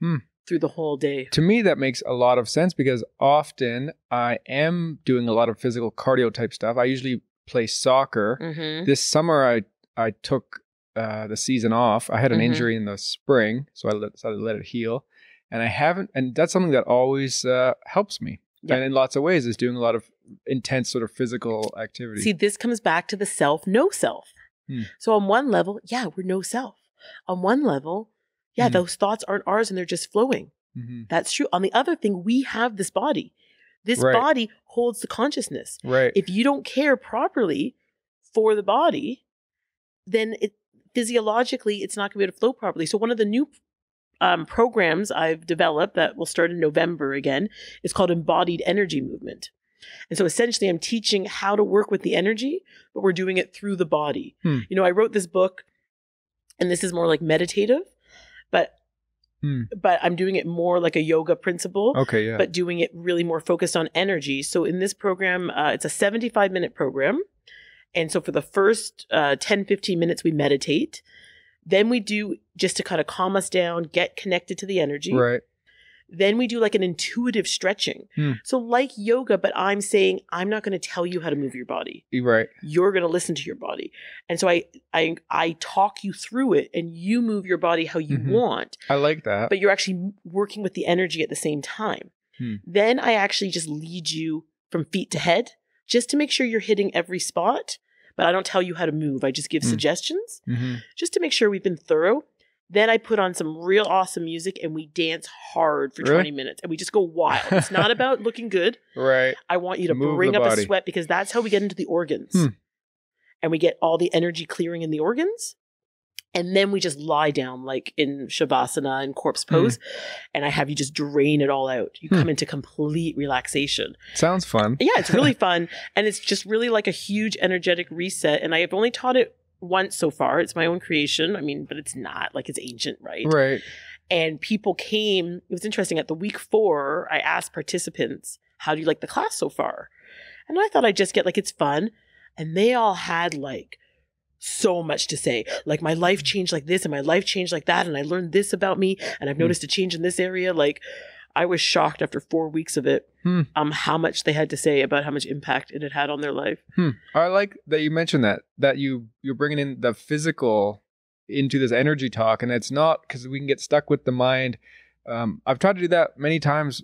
through the whole day. To me, that makes a lot of sense because often I am doing a lot of physical cardio type stuff. I usually play soccer. This summer, I took the season off. I had an injury in the spring, so I decided to let it heal. And that's something that always helps me. Yep. And in lots of ways is doing a lot of intense sort of physical activity. See, this comes back to the self, no self. So on one level, yeah, we're no self. On one level, yeah, those thoughts aren't ours and they're just flowing. That's true. On the other thing, we have this body. This body holds the consciousness. Right. If you don't care properly for the body, then physiologically, it's not going to be able to flow properly. So one of the new programs I've developed that will start in November again is called Embodied Energy Movement. And so essentially I'm teaching how to work with the energy, but we're doing it through the body. You know, I wrote this book and this is more like meditative, but I'm doing it more like a yoga principle, but doing it really more focused on energy. So in this program, it's a 75-minute program. And so for the first 10, 15 minutes, we meditate. Then we do, just to kind of calm us down, get connected to the energy. Right. Then we do like an intuitive stretching. So like yoga, but I'm saying, I'm not going to tell you how to move your body. Right. You're going to listen to your body. And so I talk you through it and you move your body how you want. I like that. But you're actually working with the energy at the same time. Then I actually just lead you from feet to head just to make sure you're hitting every spot. But I don't tell you how to move. I just give suggestions just to make sure we've been thorough. Then I put on some real awesome music and we dance hard for 20 minutes and we just go wild. It's not about looking good. Right. I want you to bring up a sweat because that's how we get into the organs. And we get all the energy clearing in the organs. And then we just lie down like in Shavasana and corpse pose. And I have you just drain it all out. You come into complete relaxation. Sounds fun. Yeah, it's really fun. And it's just really like a huge energetic reset. And I have only taught it once so far. It's my own creation. I mean, but it's not like it's ancient, right? Right. And people came. It was interesting. At the week 4, I asked participants, how do you like the class so far? And I thought I'd just get like, it's fun. And they all had like so much to say. Like my life changed like this and my life changed like that. And I learned this about me. And I've noticed a change in this area. Like I was shocked after 4 weeks of it, how much they had to say about how much impact it had on their life. I like that you mentioned that you're bringing in the physical into this energy talk, and it's not because we can get stuck with the mind. I've tried to do that many times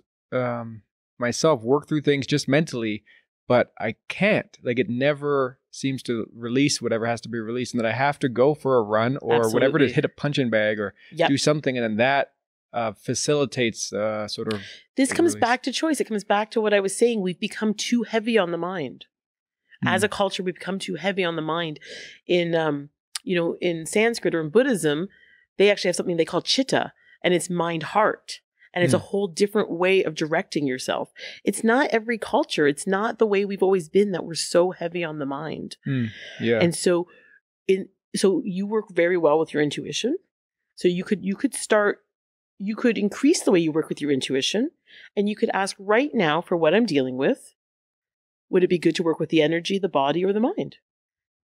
myself, work through things just mentally, but I can't. Like it never seems to release whatever has to be released, and that I have to go for a run or whatever to hit a punching bag or do something, and then that facilitates sort of this comes back to choice. It comes back to what I was saying. We've become too heavy on the mind. As a culture, we've become too heavy on the mind. In in Sanskrit or in Buddhism, they actually have something they call chitta, and it's mind heart. And it's a whole different way of directing yourself. It's not every culture. It's not the way we've always been that we're so heavy on the mind. And so you work very well with your intuition. So you could increase the way you work with your intuition, and you could ask right now for what I'm dealing with. Would it be good to work with the energy, the body, or the mind?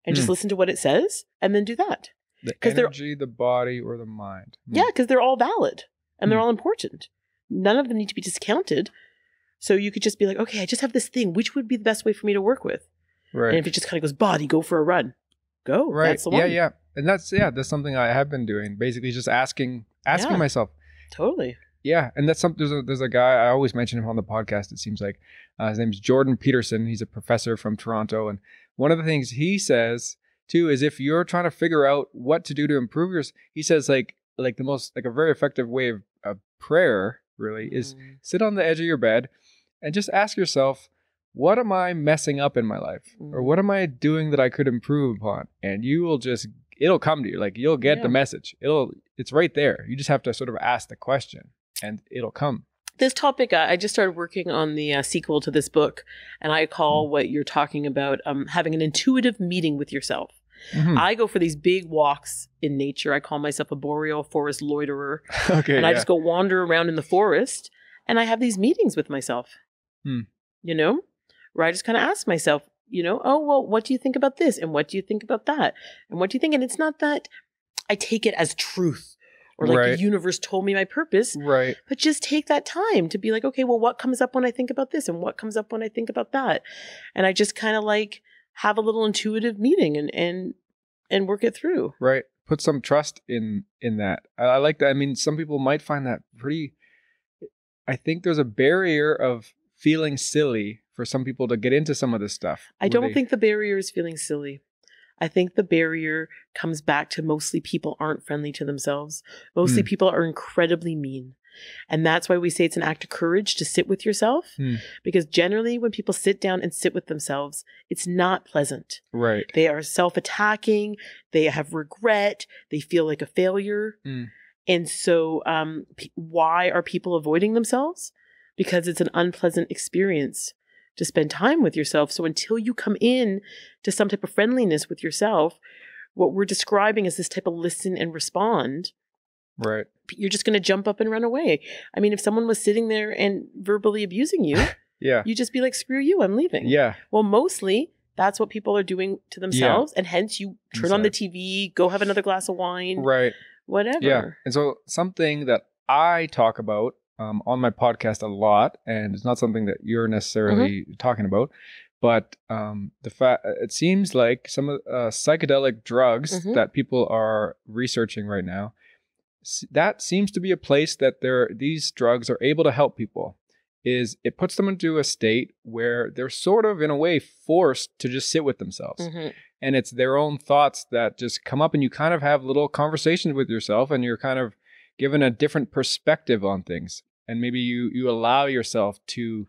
And just listen to what it says and then do that. The energy, the body, or the mind. Yeah, because they're all valid and they're all important. None of them need to be discounted. So you could just be like, okay, I just have this thing. Which would be the best way for me to work with? Right. And if it just kind of goes body, go for a run. Go. Right. That's the one. Yeah. And that's something I have been doing. Basically just asking myself. Totally. Yeah, and that's something. There's a guy, I always mention him on the podcast. It seems like his name's Jordan Peterson. He's a professor from Toronto, and one of the things he says too is if you're trying to figure out what to do to improve yours, he says like the most, like a very effective way of prayer really is sit on the edge of your bed and just ask yourself, what am I messing up in my life, or what am I doing that I could improve upon? And it'll come to you. Like you'll get the message. It's right there. You just have to sort of ask the question. And it'll come. This topic, I just started working on the sequel to this book, and I call what you're talking about having an intuitive meeting with yourself. I go for these big walks in nature. I call myself a boreal forest loiterer. Okay, and I just go wander around in the forest, and I have these meetings with myself, where I just kind of ask myself, oh, well, what do you think about this? And what do you think about that? And what do you think? And it's not that I take it as truth. Or like the universe told me my purpose. Right. But just take that time to be like, okay, well, what comes up when I think about this? And what comes up when I think about that? And I just kind of like have a little intuitive meeting and work it through. Right. Put some trust in that. I like that. I mean, some people might find that pretty, I think there's a barrier of feeling silly for some people to get into some of this stuff. I don't think the barrier is feeling silly. I think the barrier comes back to mostly people aren't friendly to themselves. Mostly people are incredibly mean. And that's why we say it's an act of courage to sit with yourself. Because generally when people sit down and sit with themselves, it's not pleasant. Right. They are self-attacking. They have regret. They feel like a failure. And so why are people avoiding themselves? Because it's an unpleasant experience to spend time with yourself. So until you come in to some type of friendliness with yourself, what we're describing as this type of listen and respond, right? You're just going to jump up and run away. I mean, if someone was sitting there and verbally abusing you, you just be like, screw you, I'm leaving. Yeah. Well, mostly that's what people are doing to themselves. And hence you turn on the TV, go have another glass of wine, right? Whatever. Yeah. And so something that I talk about on my podcast a lot, and it's not something that you're necessarily talking about, but the fact it seems like some of psychedelic drugs that people are researching right now, that seems to be a place that these drugs are able to help people. Is it puts them into a state where they're sort of in a way forced to just sit with themselves, and it's their own thoughts that just come up, and you kind of have little conversations with yourself, and you're kind of given a different perspective on things. And maybe you allow yourself to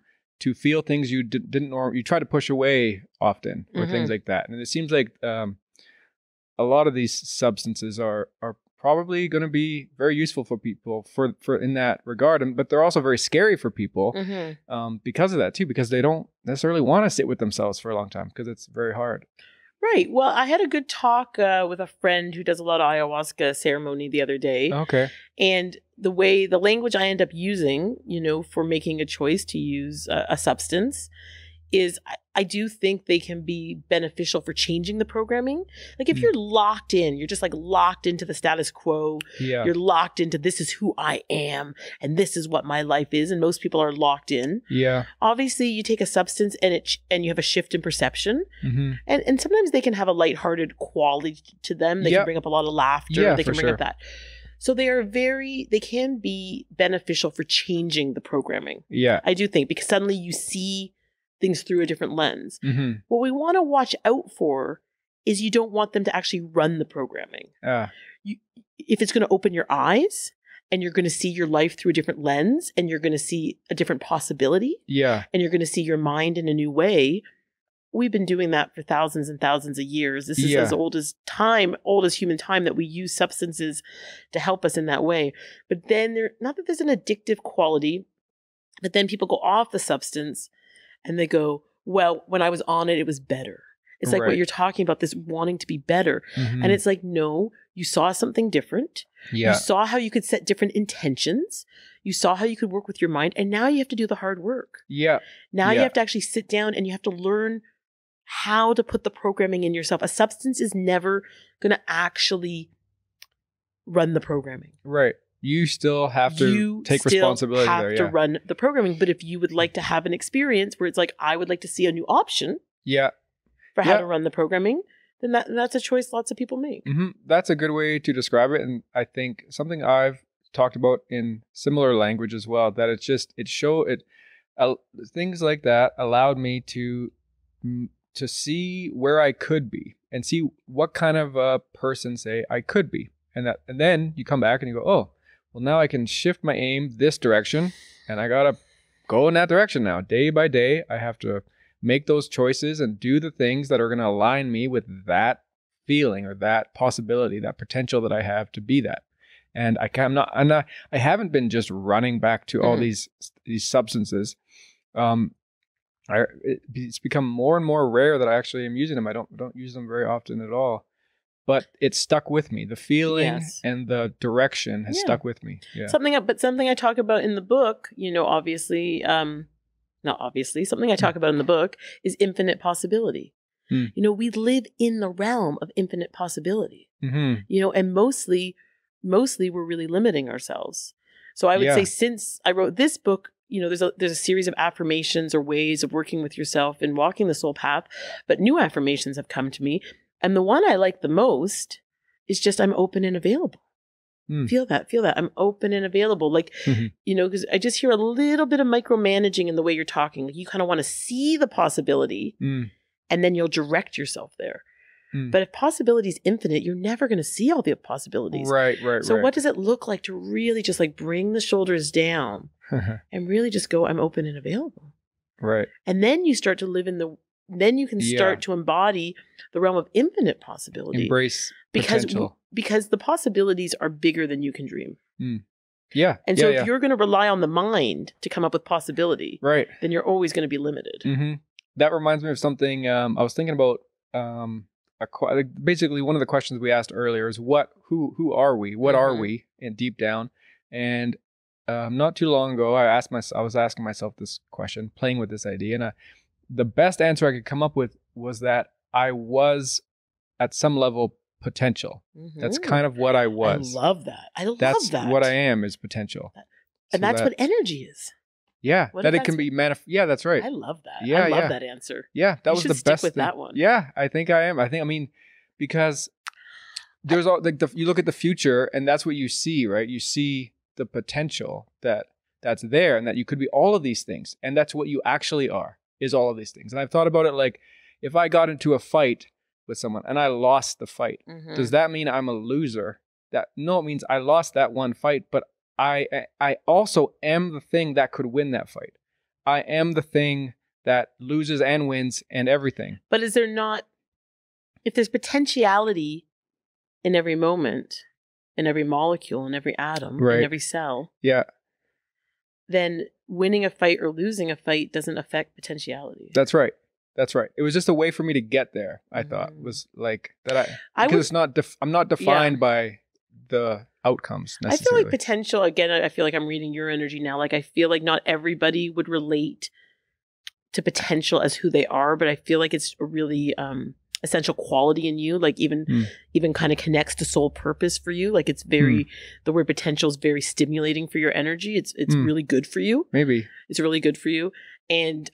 feel things you didn't you try to push away often, or things like that. And it seems like a lot of these substances are probably going to be very useful for people for in that regard. But they're also very scary for people because of that too, because they don't necessarily want to sit with themselves for a long time because it's very hard. Right. Well, I had a good talk with a friend who does a lot of ayahuasca ceremony the other day. Okay. And the language I end up using, for making a choice to use a substance is I do think they can be beneficial for changing the programming. Like if you're locked in, you're just like locked into the status quo. Yeah. You're locked into this is who I am and this is what my life is. And most people are locked in. Yeah. Obviously you take a substance and you have a shift in perception. And sometimes they can have a lighthearted quality to them. They can bring up a lot of laughter. Yeah, they can bring up that. So they can be beneficial for changing the programming. Yeah. I do think, because suddenly you see things through a different lens. What we want to watch out for is you don't want them to actually run the programming. If it's going to open your eyes and you're going to see your life through a different lens and you're going to see a different possibility, and you're going to see your mind in a new way. We've been doing that for thousands and thousands of years. This is as old as human time, that we use substances to help us in that way. But then not that there's an addictive quality, but then people go off the substance and they go, well, when I was on it, it was better. It's like what you're talking about, this wanting to be better. And it's like, no, you saw something different. Yeah. You saw how you could set different intentions. You saw how you could work with your mind. And now you have to do the hard work. Yeah. Now you have to actually sit down and you have to learn how to put the programming in yourself. A substance is never going to actually run the programming. Right. You still have to take responsibility there. You have to run the programming. But if you would like to have an experience where it's like, I would like to see a new option for how to run the programming, then that's a choice lots of people make. That's a good way to describe it. And I think something I've talked about in similar language as well, that things like that allowed me to see where I could be and see what kind of a person, say, I could be. And then you come back and you go, oh, well, now I can shift my aim this direction, and I got to go in that direction now. Day by day, I have to make those choices and do the things that are going to align me with that feeling or that possibility, that potential that I have to be that. And I haven't been just running back to all these substances. It's become more and more rare that I actually am using them. I don't use them very often at all, but it's stuck with me. The feeling and the direction has stuck with me. Yeah. Something I talk about in the book, obviously, not obviously, something I talk about in the book is infinite possibility. We live in the realm of infinite possibility, and mostly we're really limiting ourselves. So I would say, since I wrote this book, there's a series of affirmations or ways of working with yourself and walking the soul path, but new affirmations have come to me. And the one I like the most is just, I'm open and available. Feel that. I'm open and available. Like, because I just hear a little bit of micromanaging in the way you're talking. Like, you kind of want to see the possibility and then you'll direct yourself there. But if possibility is infinite, you're never going to see all the possibilities. Right. So what does it look like to really just like bring the shoulders down and really just go, I'm open and available. Right. And then you start to live then you can start to embody the realm of infinite possibility. Embrace potential. Because the possibilities are bigger than you can dream. Yeah. And so if you're going to rely on the mind to come up with possibility, then you're always going to be limited. That reminds me of something I was thinking about. Basically, one of the questions we asked earlier is who are we? What are we in deep down? And not too long ago, I was asking myself this question, playing with this idea, and the best answer I could come up with was that I was at some level potential. That's kind of what I was. I love that. That's what I am, is potential. And that's what energy is. Yeah, that it can be Yeah, that's right. I love that. Yeah, I love that answer. Yeah, that was the best. Stick with that one. Yeah, I think I am. I mean, because there's all like you look at the future, and that's what you see, right? You see the potential that's there, and that you could be all of these things, and that's what you actually are, is all of these things. And I've thought about it like, if I got into a fight with someone and I lost the fight, does that mean I'm a loser? No, it means I lost that one fight, but I also am the thing that could win that fight. I am the thing that loses and wins and everything. But is there not, if there's potentiality in every moment, in every molecule, in every atom, in every cell, then winning a fight or losing a fight doesn't affect potentiality. That's right. It was just a way for me to get there, I thought, was like that. Because I'm not defined by the outcomes necessarily. I feel like potential, again, I feel like I'm reading your energy now. Like, I feel like not everybody would relate to potential as who they are, but I feel like it's a really essential quality in you. Like, even kind of connects to soul purpose for you. Like, it's very, the word potential is very stimulating for your energy. It's really good for you. Maybe. It's really good for you. And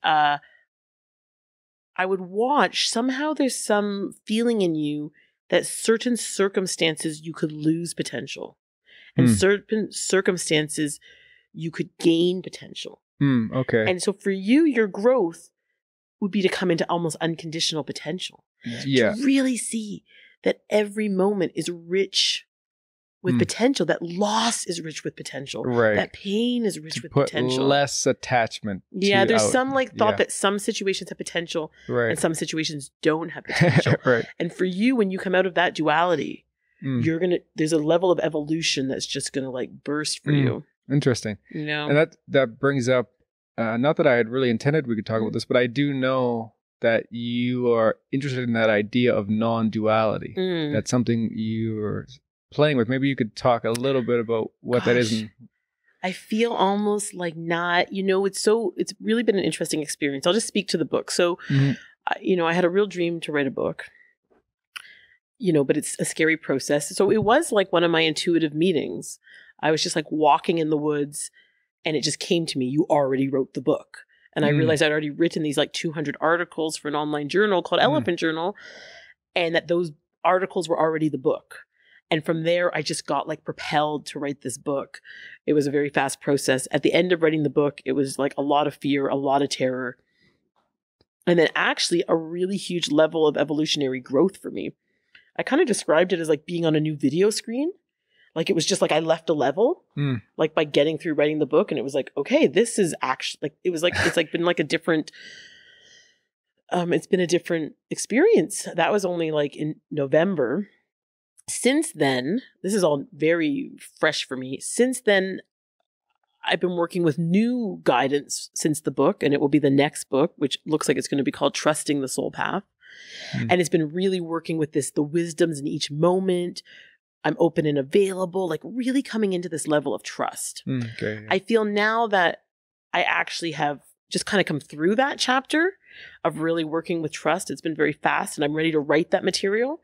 I would watch, somehow there's some feeling in you that certain circumstances you could lose potential, and certain circumstances you could gain potential. Okay. And so for you, your growth would be to come into almost unconditional potential. Yeah. To really see that every moment is rich with potential, that loss is rich with potential, that pain is rich with potential. Less attachment. Yeah, there's some like thought that some situations have potential and some situations don't have potential. And for you, when you come out of that duality, there's a level of evolution that's just gonna like burst for you. Interesting. You know? And that brings up, not that I had really intended we could talk about this, but I do know that you are interested in that idea of non-duality. That's something you're playing with. Maybe you could talk a little bit about what that is. I feel almost like not, it's really been an interesting experience. I'll just speak to the book. So, I had a real dream to write a book, but it's a scary process. So it was like one of my intuitive meetings. I was just like walking in the woods and it just came to me, you already wrote the book. And I realized I'd already written these like 200 articles for an online journal called Elephant Journal, and that those articles were already the book. And from there, I just got like propelled to write this book. It was a very fast process. At the end of writing the book, it was like a lot of fear, a lot of terror. And then actually a really huge level of evolutionary growth for me. I kind of described it as like being on a new video screen. Like it was just like I left a level, like by getting through writing the book. And it was like, okay, this is actually like, it was like, it's like been like a different, it's been a different experience. That was only like in November. Since then, this is all very fresh for me. Since then, I've been working with new guidance since the book, and it will be the next book, which looks like it's going to be called Trusting the Soul Path. And it's been really working with this, the wisdoms in each moment. I'm open and available, like really coming into this level of trust. Okay. I feel now that I actually have just kind of come through that chapter of really working with trust. It's been very fast and I'm ready to write that material.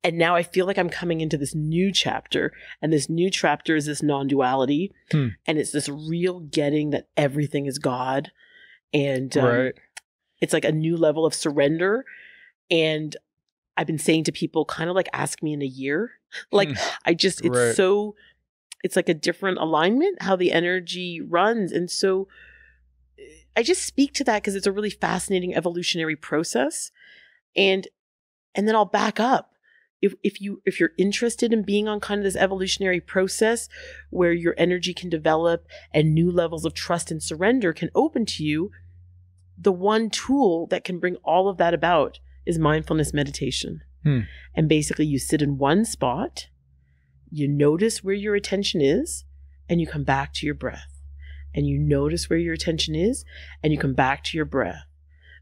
And now I feel like I'm coming into this new chapter, and this new chapter is this non-duality. And it's this real getting that everything is God. And it's like a new level of surrender. And I've been saying to people, kind of like, ask me in a year. Like I just, it's so, it's like a different alignment, how the energy runs. And so I just speak to that because it's a really fascinating evolutionary process. And then I'll back up. If you're interested in being on kind of this evolutionary process where your energy can develop and new levels of trust and surrender can open to you, the one tool that can bring all of that about is mindfulness meditation. And basically you sit in one spot, you notice where your attention is, and you come back to your breath. And you notice where your attention is, and you come back to your breath.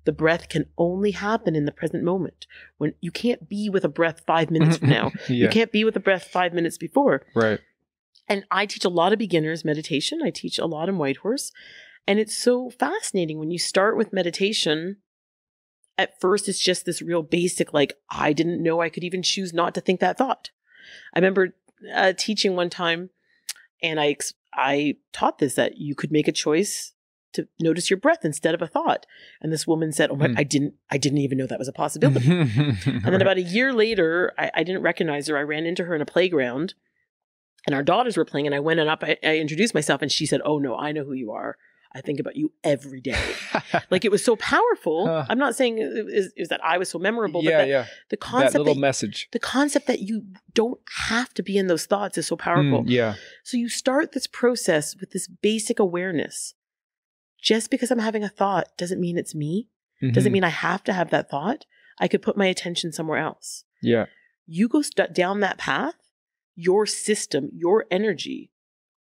The breath can only happen in the present moment. When you can't be with a breath 5 minutes from now. You can't be with a breath 5 minutes before. Right. And I teach a lot of beginners meditation. I teach a lot in Whitehorse. And it's so fascinating when you start with meditation. At first, it's just this real basic, like, I didn't know I could even choose not to think that thought. I remember teaching one time, and I taught this, that you could make a choice to notice your breath instead of a thought. And this woman said, oh my, I didn't even know that was a possibility. And then about a year later, I didn't recognize her. I ran into her in a playground, and our daughters were playing, and I went up, I introduced myself, and she said, oh no, I know who you are. I think about you every day. Like it was so powerful. I'm not saying it was that I was so memorable, but the concept, that little message, the concept that you don't have to be in those thoughts is so powerful. So you start this process with this basic awareness. Just because I'm having a thought doesn't mean it's me. Doesn't mean I have to have that thought. I could put my attention somewhere else. You go down that path, your system, your energy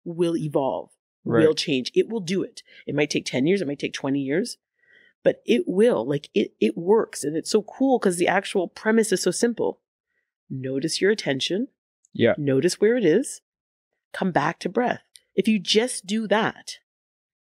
will evolve. Will change. It will do it. It might take 10 years. It might take 20 years, but it will. Like it works. And it's so cool because the actual premise is so simple. Notice your attention. Notice where it is. Come back to breath. If you just do that,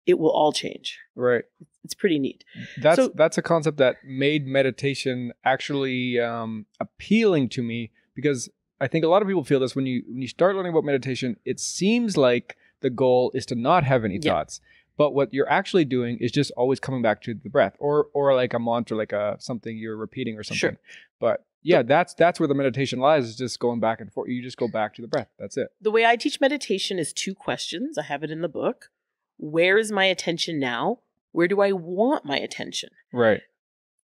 it will all change. Right. It's pretty neat. That's a concept that made meditation actually appealing to me, because I think a lot of people feel this when you start learning about meditation, it seems like the goal is to not have any thoughts. But what you're actually doing is just always coming back to the breath, or like a mantra, like something you're repeating or something. But that's where the meditation lies, is just going back and forth. You just go back to the breath. That's it. The way I teach meditation is 2 questions. I have it in the book. Where is my attention now? Where do I want my attention? Right.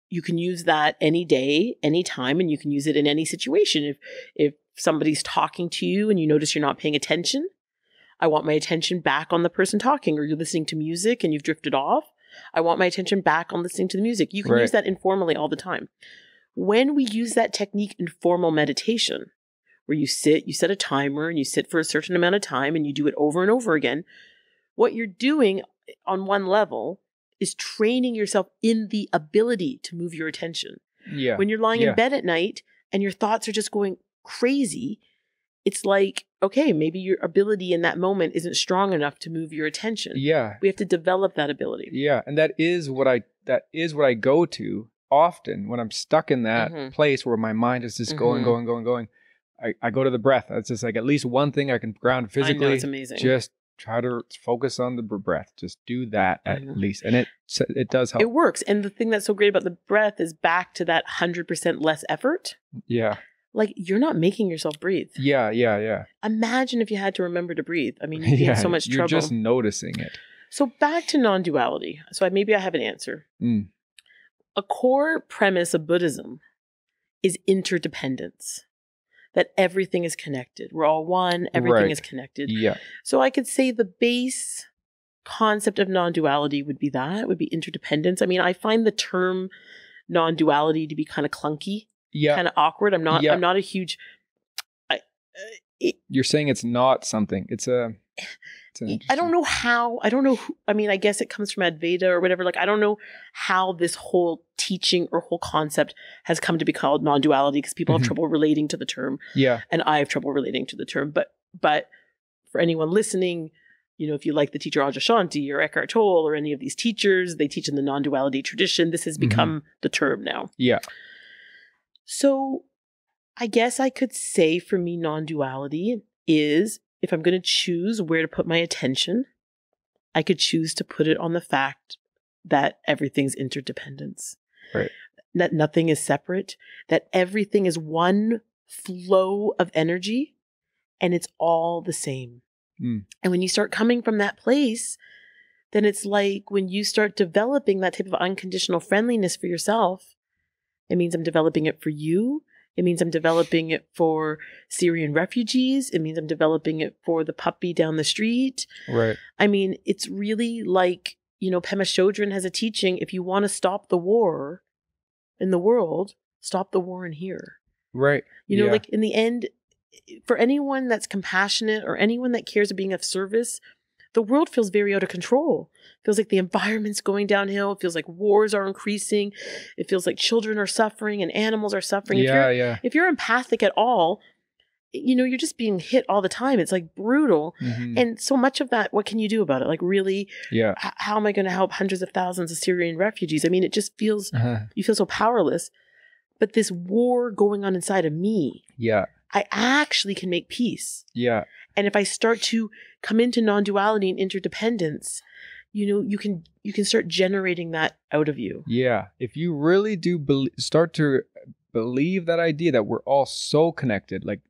You can use that any day, any time, and you can use it in any situation. If somebody's talking to you and you notice you're not paying attention, I want my attention back on the person talking. Or you're listening to music and you've drifted off, I want my attention back on listening to the music. You can use that informally all the time. When we use that technique in formal meditation, where you set a timer and you sit for a certain amount of time and you do it over and over again, what you're doing on one level is training yourself in the ability to move your attention. When you're lying in bed at night and your thoughts are just going crazy, it's like, okay, maybe your ability in that moment isn't strong enough to move your attention. We have to develop that ability. And that is what I go to often when I'm stuck in that place where my mind is just going. I go to the breath. It's just like at least one thing I can ground physically. I know, it's amazing. Just try to focus on the breath. Just do that at least. And it does help. It works. And the thing that's so great about the breath is back to that 100% less effort. like you're not making yourself breathe. Yeah. Imagine if you had to remember to breathe. I mean, you'd be in so much trouble. You're just noticing it. So back to non-duality. So maybe I have an answer. A core premise of Buddhism is interdependence. That everything is connected. We're all one. Everything is connected. Yeah. So I could say the base concept of non-duality would be interdependence. I mean, I find the term non-duality to be kind of clunky, kind of awkward. I'm not a huge. You're saying it's not something. I don't know how. I don't know. I mean, I guess it comes from Advaita or whatever. Like, I don't know how this whole teaching or whole concept has come to be called non-duality because people have trouble relating to the term. Yeah. And I have trouble relating to the term. But for anyone listening, you know, if you like the teacher Adyashanti or Eckhart Tolle or any of these teachers, they teach in the non-duality tradition. This has become the term now. Yeah. So I guess I could say for me, non-duality is, if I'm going to choose where to put my attention, I could choose to put it on the fact that everything's interdependence. Right. That nothing is separate, that everything is one flow of energy and it's all the same. And when you start coming from that place, then it's like when you start developing that type of unconditional friendliness for yourself, it means I'm developing it for you. It means I'm developing it for Syrian refugees. It means I'm developing it for the puppy down the street. Right. I mean, it's really like, you know, Pema Chodron has a teaching. If you want to stop the war in the world, stop the war in here. Right. You know, like in the end, for anyone that's compassionate or anyone that cares of being of service, the world feels very out of control. It feels like the environment's going downhill. It feels like wars are increasing. It feels like children are suffering and animals are suffering. If you're empathic at all, you know, you're just being hit all the time. It's like brutal. And so much of that, what can you do about it? Like really, how am I going to help hundreds of thousands of Syrian refugees? I mean, it just feels, you feel so powerless. But this war going on inside of me, I actually can make peace. And if I start to come into non-duality and interdependence, you know, you can start generating that out of you. Yeah. If you really do start to believe that idea that we're all so connected, like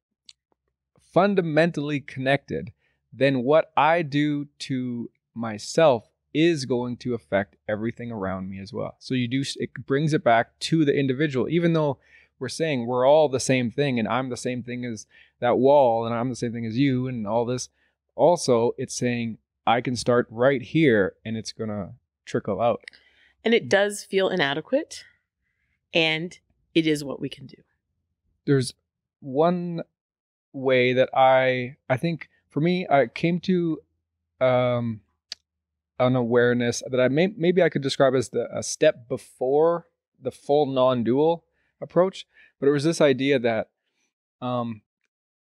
fundamentally connected, then what I do to myself is going to affect everything around me as well. So it brings it back to the individual, even though we're saying we're all the same thing and I'm the same thing as that wall and I'm the same thing as you and all this. Also, it's saying I can start right here and it's going to trickle out. And it does feel inadequate and it is what we can do. There's one way that I think for me, I came to an awareness that maybe I could describe as a step before the full non-dual approach, but it was this idea that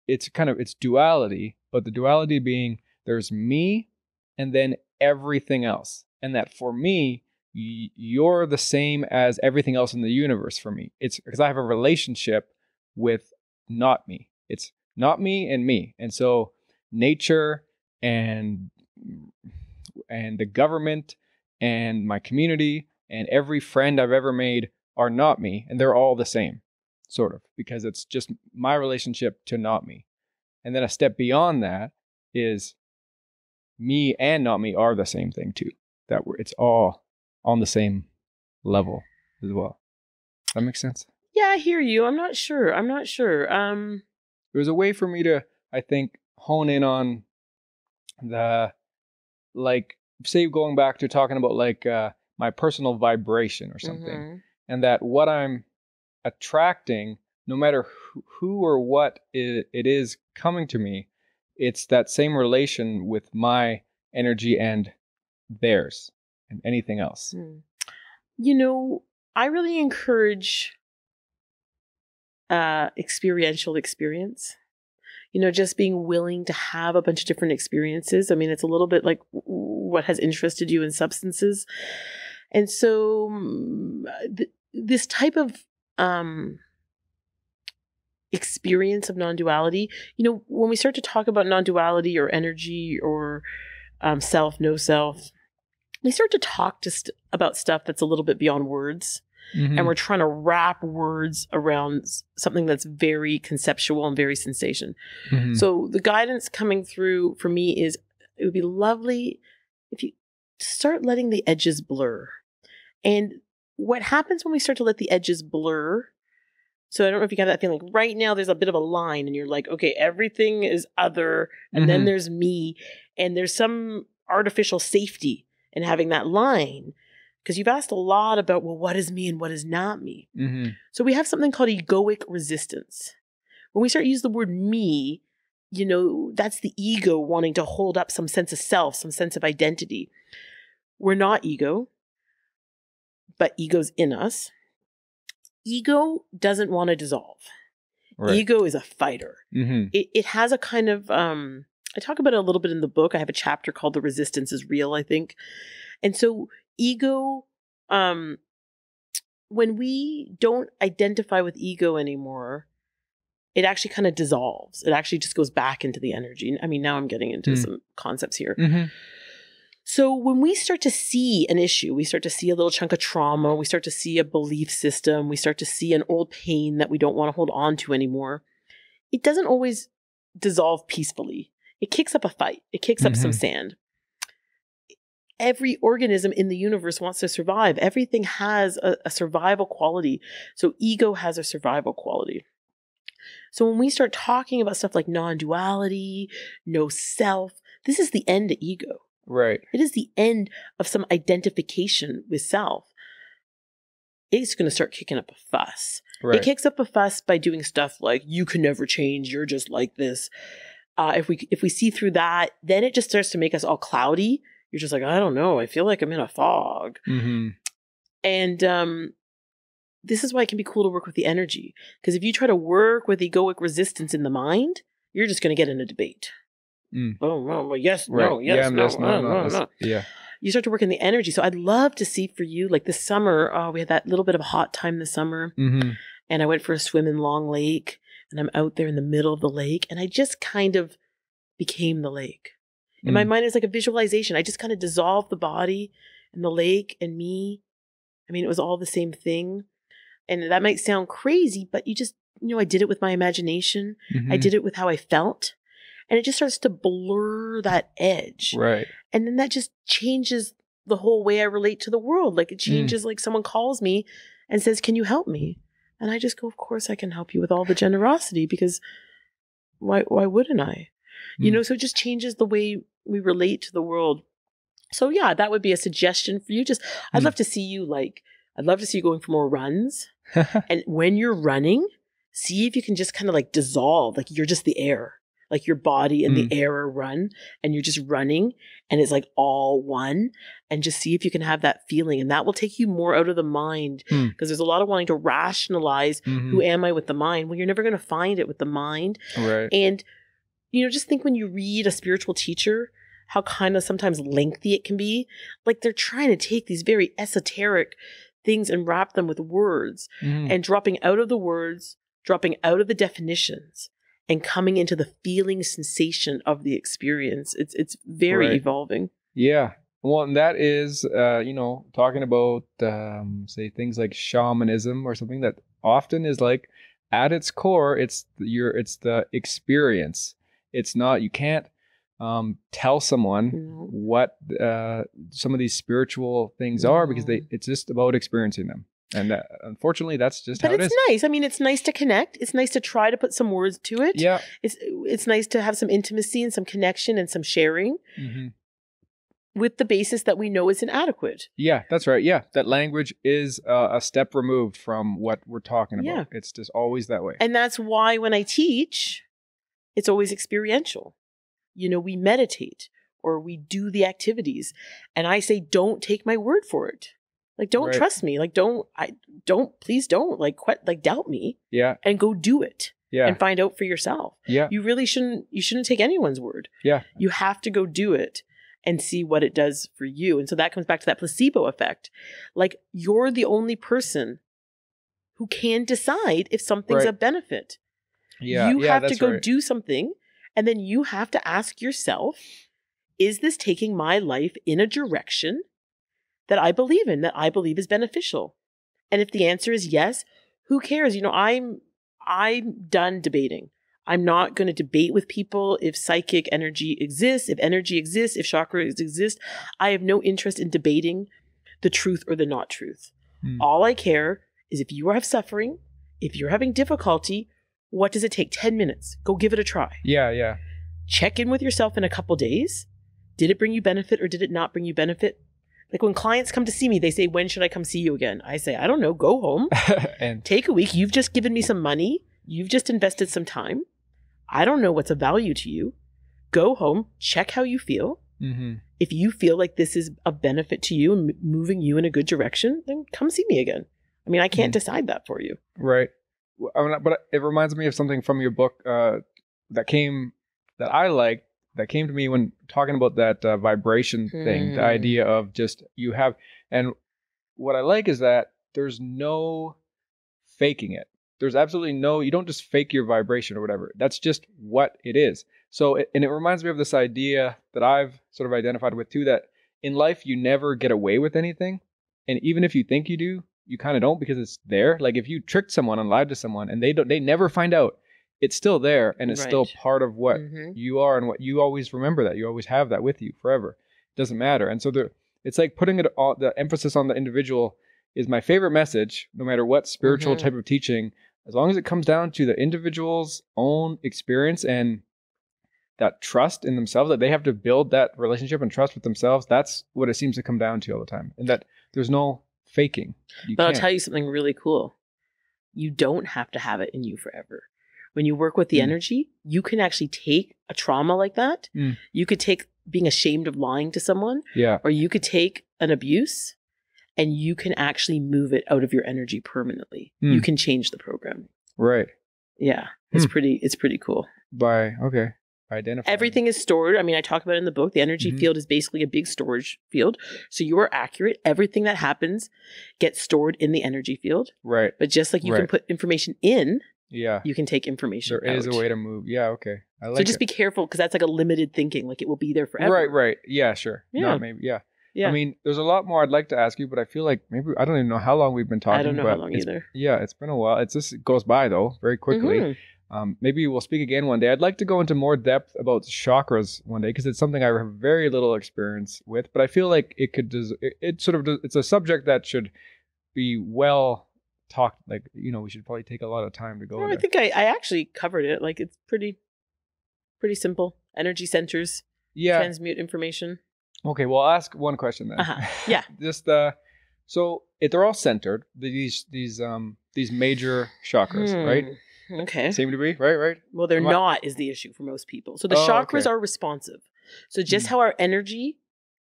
it's duality, but the duality being there's me and then everything else, and that for me you're the same as everything else in the universe. For me, it's because I have a relationship with not me. It's not me and me, and so nature and the government and my community and every friend I've ever made are not me, and they're all the same, sort of, because it's just my relationship to not me. And then a step beyond that is me and not me are the same thing too. It's all on the same level as well. Does that make sense? Yeah, I hear you. I'm not sure. It was a way for me to, I think, hone in on the, like, say going back to talking about like my personal vibration or something. And that what I'm attracting, no matter who or what it is coming to me, it's that same relation with my energy and theirs and anything else. You know, I really encourage experiential experience. You know, just being willing to have a bunch of different experiences. I mean, it's a little bit like what has interested you in substances. And so this type of experience of non-duality, you know, when we start to talk about non-duality or energy or self, no self, we start to talk about stuff that's a little bit beyond words. and we're trying to wrap words around something that's very conceptual and very sensation. So the guidance coming through for me is, it would be lovely if you start letting the edges blur. And what happens when we start to let the edges blur? So I don't know if you got that feeling. Right now, there's a bit of a line and you're like, okay, everything is other. And then there's me. And there's some artificial safety in having that line. Because you've asked a lot about, well, what is me and what is not me? So we have something called egoic resistance. When we start to use the word me, you know, that's the ego wanting to hold up some sense of self, some sense of identity. We're not ego, but ego's in us. Ego doesn't want to dissolve. Right. Ego is a fighter. It has a kind of, I talk about it a little bit in the book. I have a chapter called The Resistance is Real, I think. And so ego, when we don't identify with ego anymore, it actually kind of dissolves. It actually just goes back into the energy. I mean, now I'm getting into some concepts here. So when we start to see an issue, we start to see a little chunk of trauma, we start to see a belief system, we start to see an old pain that we don't want to hold on to anymore, it doesn't always dissolve peacefully. It kicks up a fight. It kicks up some sand. Every organism in the universe wants to survive. Everything has a survival quality. So ego has a survival quality. So when we start talking about stuff like non-duality, no self, this is the end of ego. Right. It is the end of some identification with self. It's going to start kicking up a fuss. Right. It kicks up a fuss by doing stuff like, you can never change, you're just like this. If we see through that, then it just starts to make us all cloudy. You're just like, I don't know, I feel like I'm in a fog. And this is why it can be cool to work with the energy. Because if you try to work with egoic resistance in the mind, you're just going to get in a debate. Oh, well, yes, right. No, yes, no. Yeah. You start to work in the energy. So I'd love to see for you, like this summer, we had that little bit of a hot time this summer. And I went for a swim in Long Lake. And I'm out there in the middle of the lake. And I just kind of became the lake. In my mind, it's like a visualization. I just kind of dissolved the body and the lake and me. I mean, it was all the same thing. And that might sound crazy, but you just, you know, I did it with my imagination. I did it with how I felt. And it just starts to blur that edge. Right. And then that just changes the whole way I relate to the world. Like it changes, like someone calls me and says, can you help me? And I just go, of course I can help you with all the generosity, because why wouldn't I? You know, so it just changes the way we relate to the world. So yeah, that would be a suggestion for you. Just, I'd love to see you going for more runs. And when you're running, see if you can just kind of like dissolve, like you're just the air. Like your body and the air are run, and you're just running, and it's like all one, and just see if you can have that feeling. And that will take you more out of the mind, because there's a lot of wanting to rationalize who am I with the mind. Well, you're never going to find it with the mind. Right. And, you know, just think when you read a spiritual teacher, how kind of sometimes lengthy it can be. Like they're trying to take these very esoteric things and wrap them with words, and dropping out of the words, dropping out of the definitions, and coming into the feeling sensation of the experience. It's very evolving. Yeah. Well, and that is, you know, talking about, say, things like shamanism or something that often is like, at its core, it's the experience. It's not, you can't tell someone what some of these spiritual things are, because it's just about experiencing them. And unfortunately, that's just how it is. But it's nice. I mean, it's nice to connect. It's nice to try to put some words to it. Yeah. It's nice to have some intimacy and some connection and some sharing with the basis that we know is inadequate. Yeah, that's right. Yeah, that language is a step removed from what we're talking about. Yeah. It's just always that way. And that's why when I teach, it's always experiential. You know, we meditate or we do the activities. And I say, don't take my word for it. Like, don't trust me. Like, please don't doubt me. Yeah. And go do it. Yeah. And find out for yourself. Yeah. You really shouldn't take anyone's word. Yeah. You have to go do it and see what it does for you. And so that comes back to that placebo effect. Like, you're the only person who can decide if something's a benefit. Yeah. You have to go do something, and then you have to ask yourself, is this taking my life in a direction that I believe in, that I believe is beneficial? And if the answer is yes, who cares? You know, I'm done debating. I'm not going to debate with people if psychic energy exists, if energy exists, if chakras exist. I have no interest in debating the truth or the not truth. All I care is if you have suffering, if you're having difficulty, what does it take? 10 minutes. Go give it a try. Yeah. Check in with yourself in a couple days. Did it bring you benefit or did it not bring you benefit? Like when clients come to see me, they say, when should I come see you again? I say, I don't know. Go home and take a week. You've just given me some money. You've just invested some time. I don't know what's of value to you. Go home. Check how you feel. If you feel like this is a benefit to you and moving you in a good direction, then come see me again. I mean, I can't decide that for you. Right. But it reminds me of something from your book that I liked, that came to me when talking about that vibration thing, the idea of just you have, and what I like is that there's no faking it. There's absolutely no, you don't just fake your vibration or whatever. That's just what it is. So, and it reminds me of this idea that I've sort of identified with too, that in life, you never get away with anything. And even if you think you do, you kind of don't, because it's there. Like if you tricked someone and lied to someone and they never find out, it's still there and it's still part of what you are and what you always remember, that you always have that with you forever. It doesn't matter. And so it's like putting it all, the emphasis on the individual is my favorite message, no matter what spiritual type of teaching, as long as it comes down to the individual's own experience and that trust in themselves, that they have to build that relationship and trust with themselves. That's what it seems to come down to all the time. And that there's no faking. But I'll tell you something really cool. You don't have to have it in you forever. When you work with the energy, you can actually take a trauma like that. You could take being ashamed of lying to someone. Or you could take an abuse and you can actually move it out of your energy permanently. You can change the program. Right. Yeah. It's pretty cool. Identifying. Everything is stored. I mean, I talk about it in the book. The energy field is basically a big storage field. So you are accurate. Everything that happens gets stored in the energy field. Right. But just like you can put information in, yeah, you can take information There out. is a way to move. Yeah, okay. I like so just be careful, because that's like a limited thinking. Like it will be there forever. Right. Yeah, sure. Yeah. Not maybe. Yeah. I mean, there's a lot more I'd like to ask you, but I feel like maybe, I don't even know how long we've been talking. I don't know how long either. Yeah, it's been a while. It goes by though, very quickly. Maybe we'll speak again one day. I'd like to go into more depth about chakras one day, because it's something I have very little experience with, but I feel like it could, it's a subject that should be well talked, like, we should probably take a lot of time to go there. I think I actually covered it. Like it's pretty simple. Energy centers transmute information. Okay, well, I'll ask one question then. Yeah. Just so if they're all centered, these major chakras, right? Okay. Seem to be, right? Well, they're not is the issue for most people. So the chakras are responsive. So just how our energy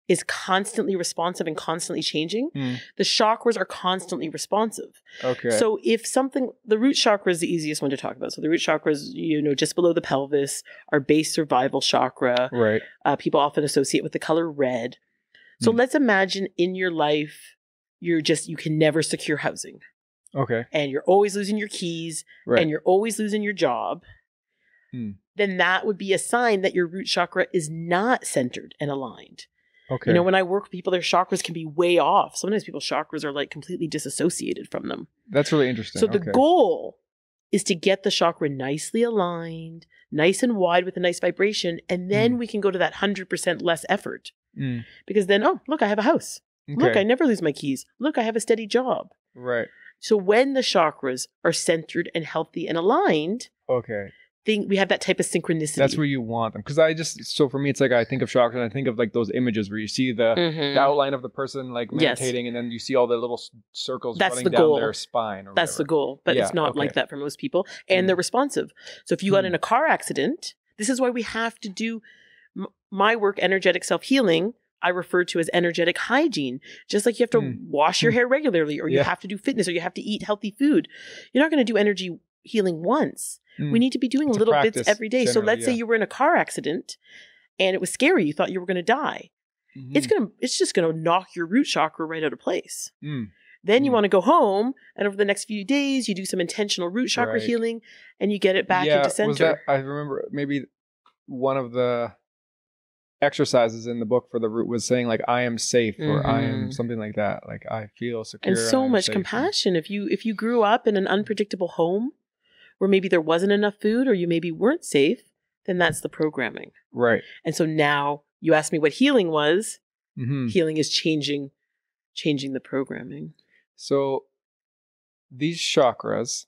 is constantly responsive and constantly changing, the chakras are constantly responsive. Okay. So if the root chakra is the easiest one to talk about. So the root chakra is, just below the pelvis, our base survival chakra. Right. People often associate with the color red. So let's imagine in your life, you can never secure housing. Okay. And you're always losing your keys, and you're always losing your job. Then that would be a sign that your root chakra is not centered and aligned. Okay. When I work with people, their chakras can be way off. Sometimes people's chakras are like completely disassociated from them. That's really interesting. So the goal is to get the chakra nicely aligned, nice and wide with a nice vibration, and then we can go to that 100% less effort. Because then, look, I have a house. Okay. Look, I never lose my keys. Look, I have a steady job. Right. So when the chakras are centered and healthy and aligned, we have that type of synchronicity. That's where you want them. Because so for me, it's like I think of chakras and I think of like those images where you see the outline of the person like meditating, and then you see all the little circles running down their spine. That's the goal. But it's not like that for most people. And they're responsive. So if you got in a car accident, this is why we have to do my work, energetic self-healing, I refer to as energetic hygiene. Just like you have to wash your hair regularly, or you have to do fitness, or you have to eat healthy food. You're not going to do energy healing once. We need to be doing little bits every day. So let's say you were in a car accident and it was scary. You thought you were going to die. It's just going to knock your root chakra right out of place. Then you want to go home, and over the next few days, you do some intentional root chakra healing, and you get it back into center. I remember maybe one of the exercises in the book for the root was saying like, I am safe, or I am something like that. Like, I feel secure. And so much safe. compassion. If you grew up in an unpredictable home where maybe there wasn't enough food, or you maybe weren't safe, then that's the programming. Right. And so now you asked me what healing was. Healing is changing the programming. So these chakras,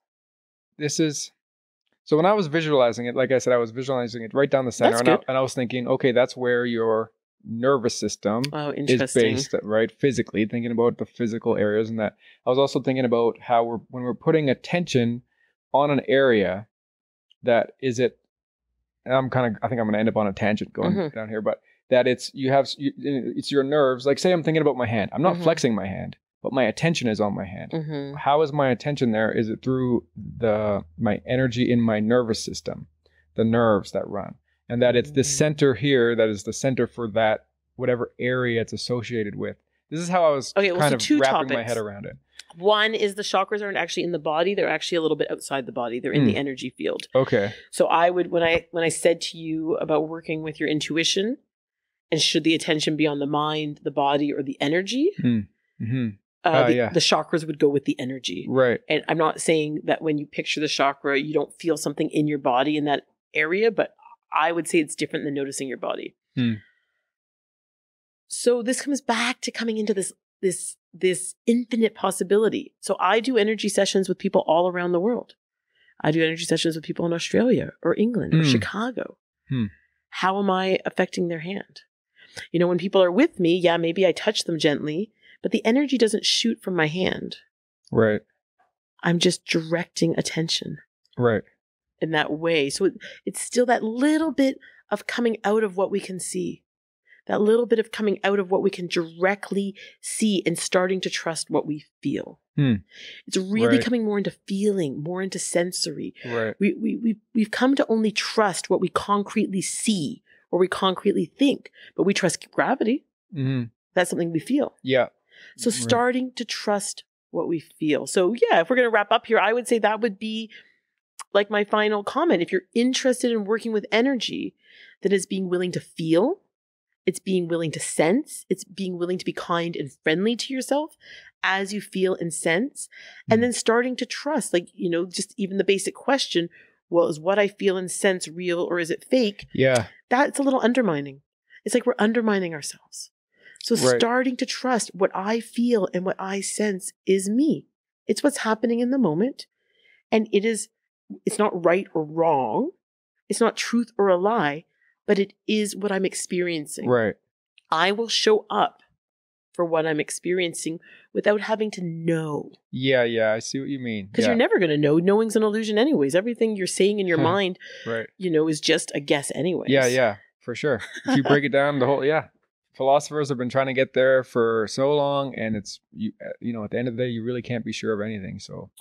so when I was visualizing it, like I said, I was visualizing it right down the center. And I was thinking, okay, that's where your nervous system is based, right? Physically, thinking about the physical areas. And that I was also thinking about how when we're putting attention on an area, that is it. And I think I'm going to end up on a tangent going down here, but that it's your nerves. Like, say I'm thinking about my hand. I'm not flexing my hand, but my attention is on my hand. How is my attention there? Is it through my energy in my nervous system, the nerves that run, and that it's the center here that is the center for that whatever area it's associated with. This is how I was kind of wrapping my head around it. One is the chakras aren't actually in the body; they're actually a little bit outside the body. They're in the energy field. Okay. So I would, when I said to you about working with your intuition, and should the attention be on the mind, the body, or the energy? The chakras would go with the energy. Right. And I'm not saying that when you picture the chakra, you don't feel something in your body in that area, but I would say it's different than noticing your body. So this comes back to coming into this infinite possibility. So I do energy sessions with people all around the world. I do energy sessions with people in Australia or England or Chicago. How am I affecting their hand? You know, when people are with me, maybe I touch them gently, but the energy doesn't shoot from my hand. Right. I'm just directing attention. Right. In that way. So it's still that little bit of coming out of what we can see. That little bit of coming out of what we can directly see and starting to trust what we feel. It's really coming more into feeling, more into sensory. Right. We've come to only trust what we concretely see or we concretely think, but we trust gravity. That's something we feel. Yeah. So starting to trust what we feel. So if we're going to wrap up here, I would say that would be like my final comment. If you're interested in working with energy, that is being willing to feel, it's being willing to sense, it's being willing to be kind and friendly to yourself as you feel and sense, and then starting to trust, like, you know, just even the basic question, well, is what I feel and sense real or is it fake? Yeah. That's a little undermining. It's like we're undermining ourselves. So starting to trust what I feel and what I sense is me. It's what's happening in the moment. And it's not right or wrong. It's not truth or a lie, but it is what I'm experiencing. Right. I will show up for what I'm experiencing without having to know. Yeah, I see what you mean. Because you're never going to know. Knowing's an illusion anyways. Everything you're saying in your mind, you know, is just a guess anyways. Yeah, for sure. If you break it down, the whole, philosophers have been trying to get there for so long, and it's, you know, at the end of the day, you really can't be sure of anything. So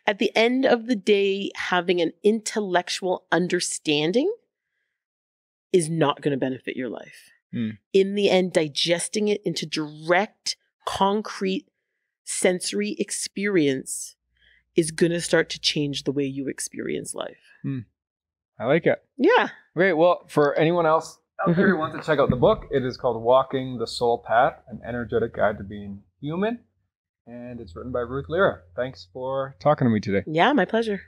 at the end of the day, having an intellectual understanding is not going to benefit your life. In the end, digesting it into direct, concrete, sensory experience is going to start to change the way you experience life. I like it. Yeah. Great. Well, for anyone else out there who wants to check out the book, it is called Walking the Soul Path, An Energetic Guide to Being Human. And it's written by Ruth Lera. Thanks for talking to me today. Yeah, my pleasure.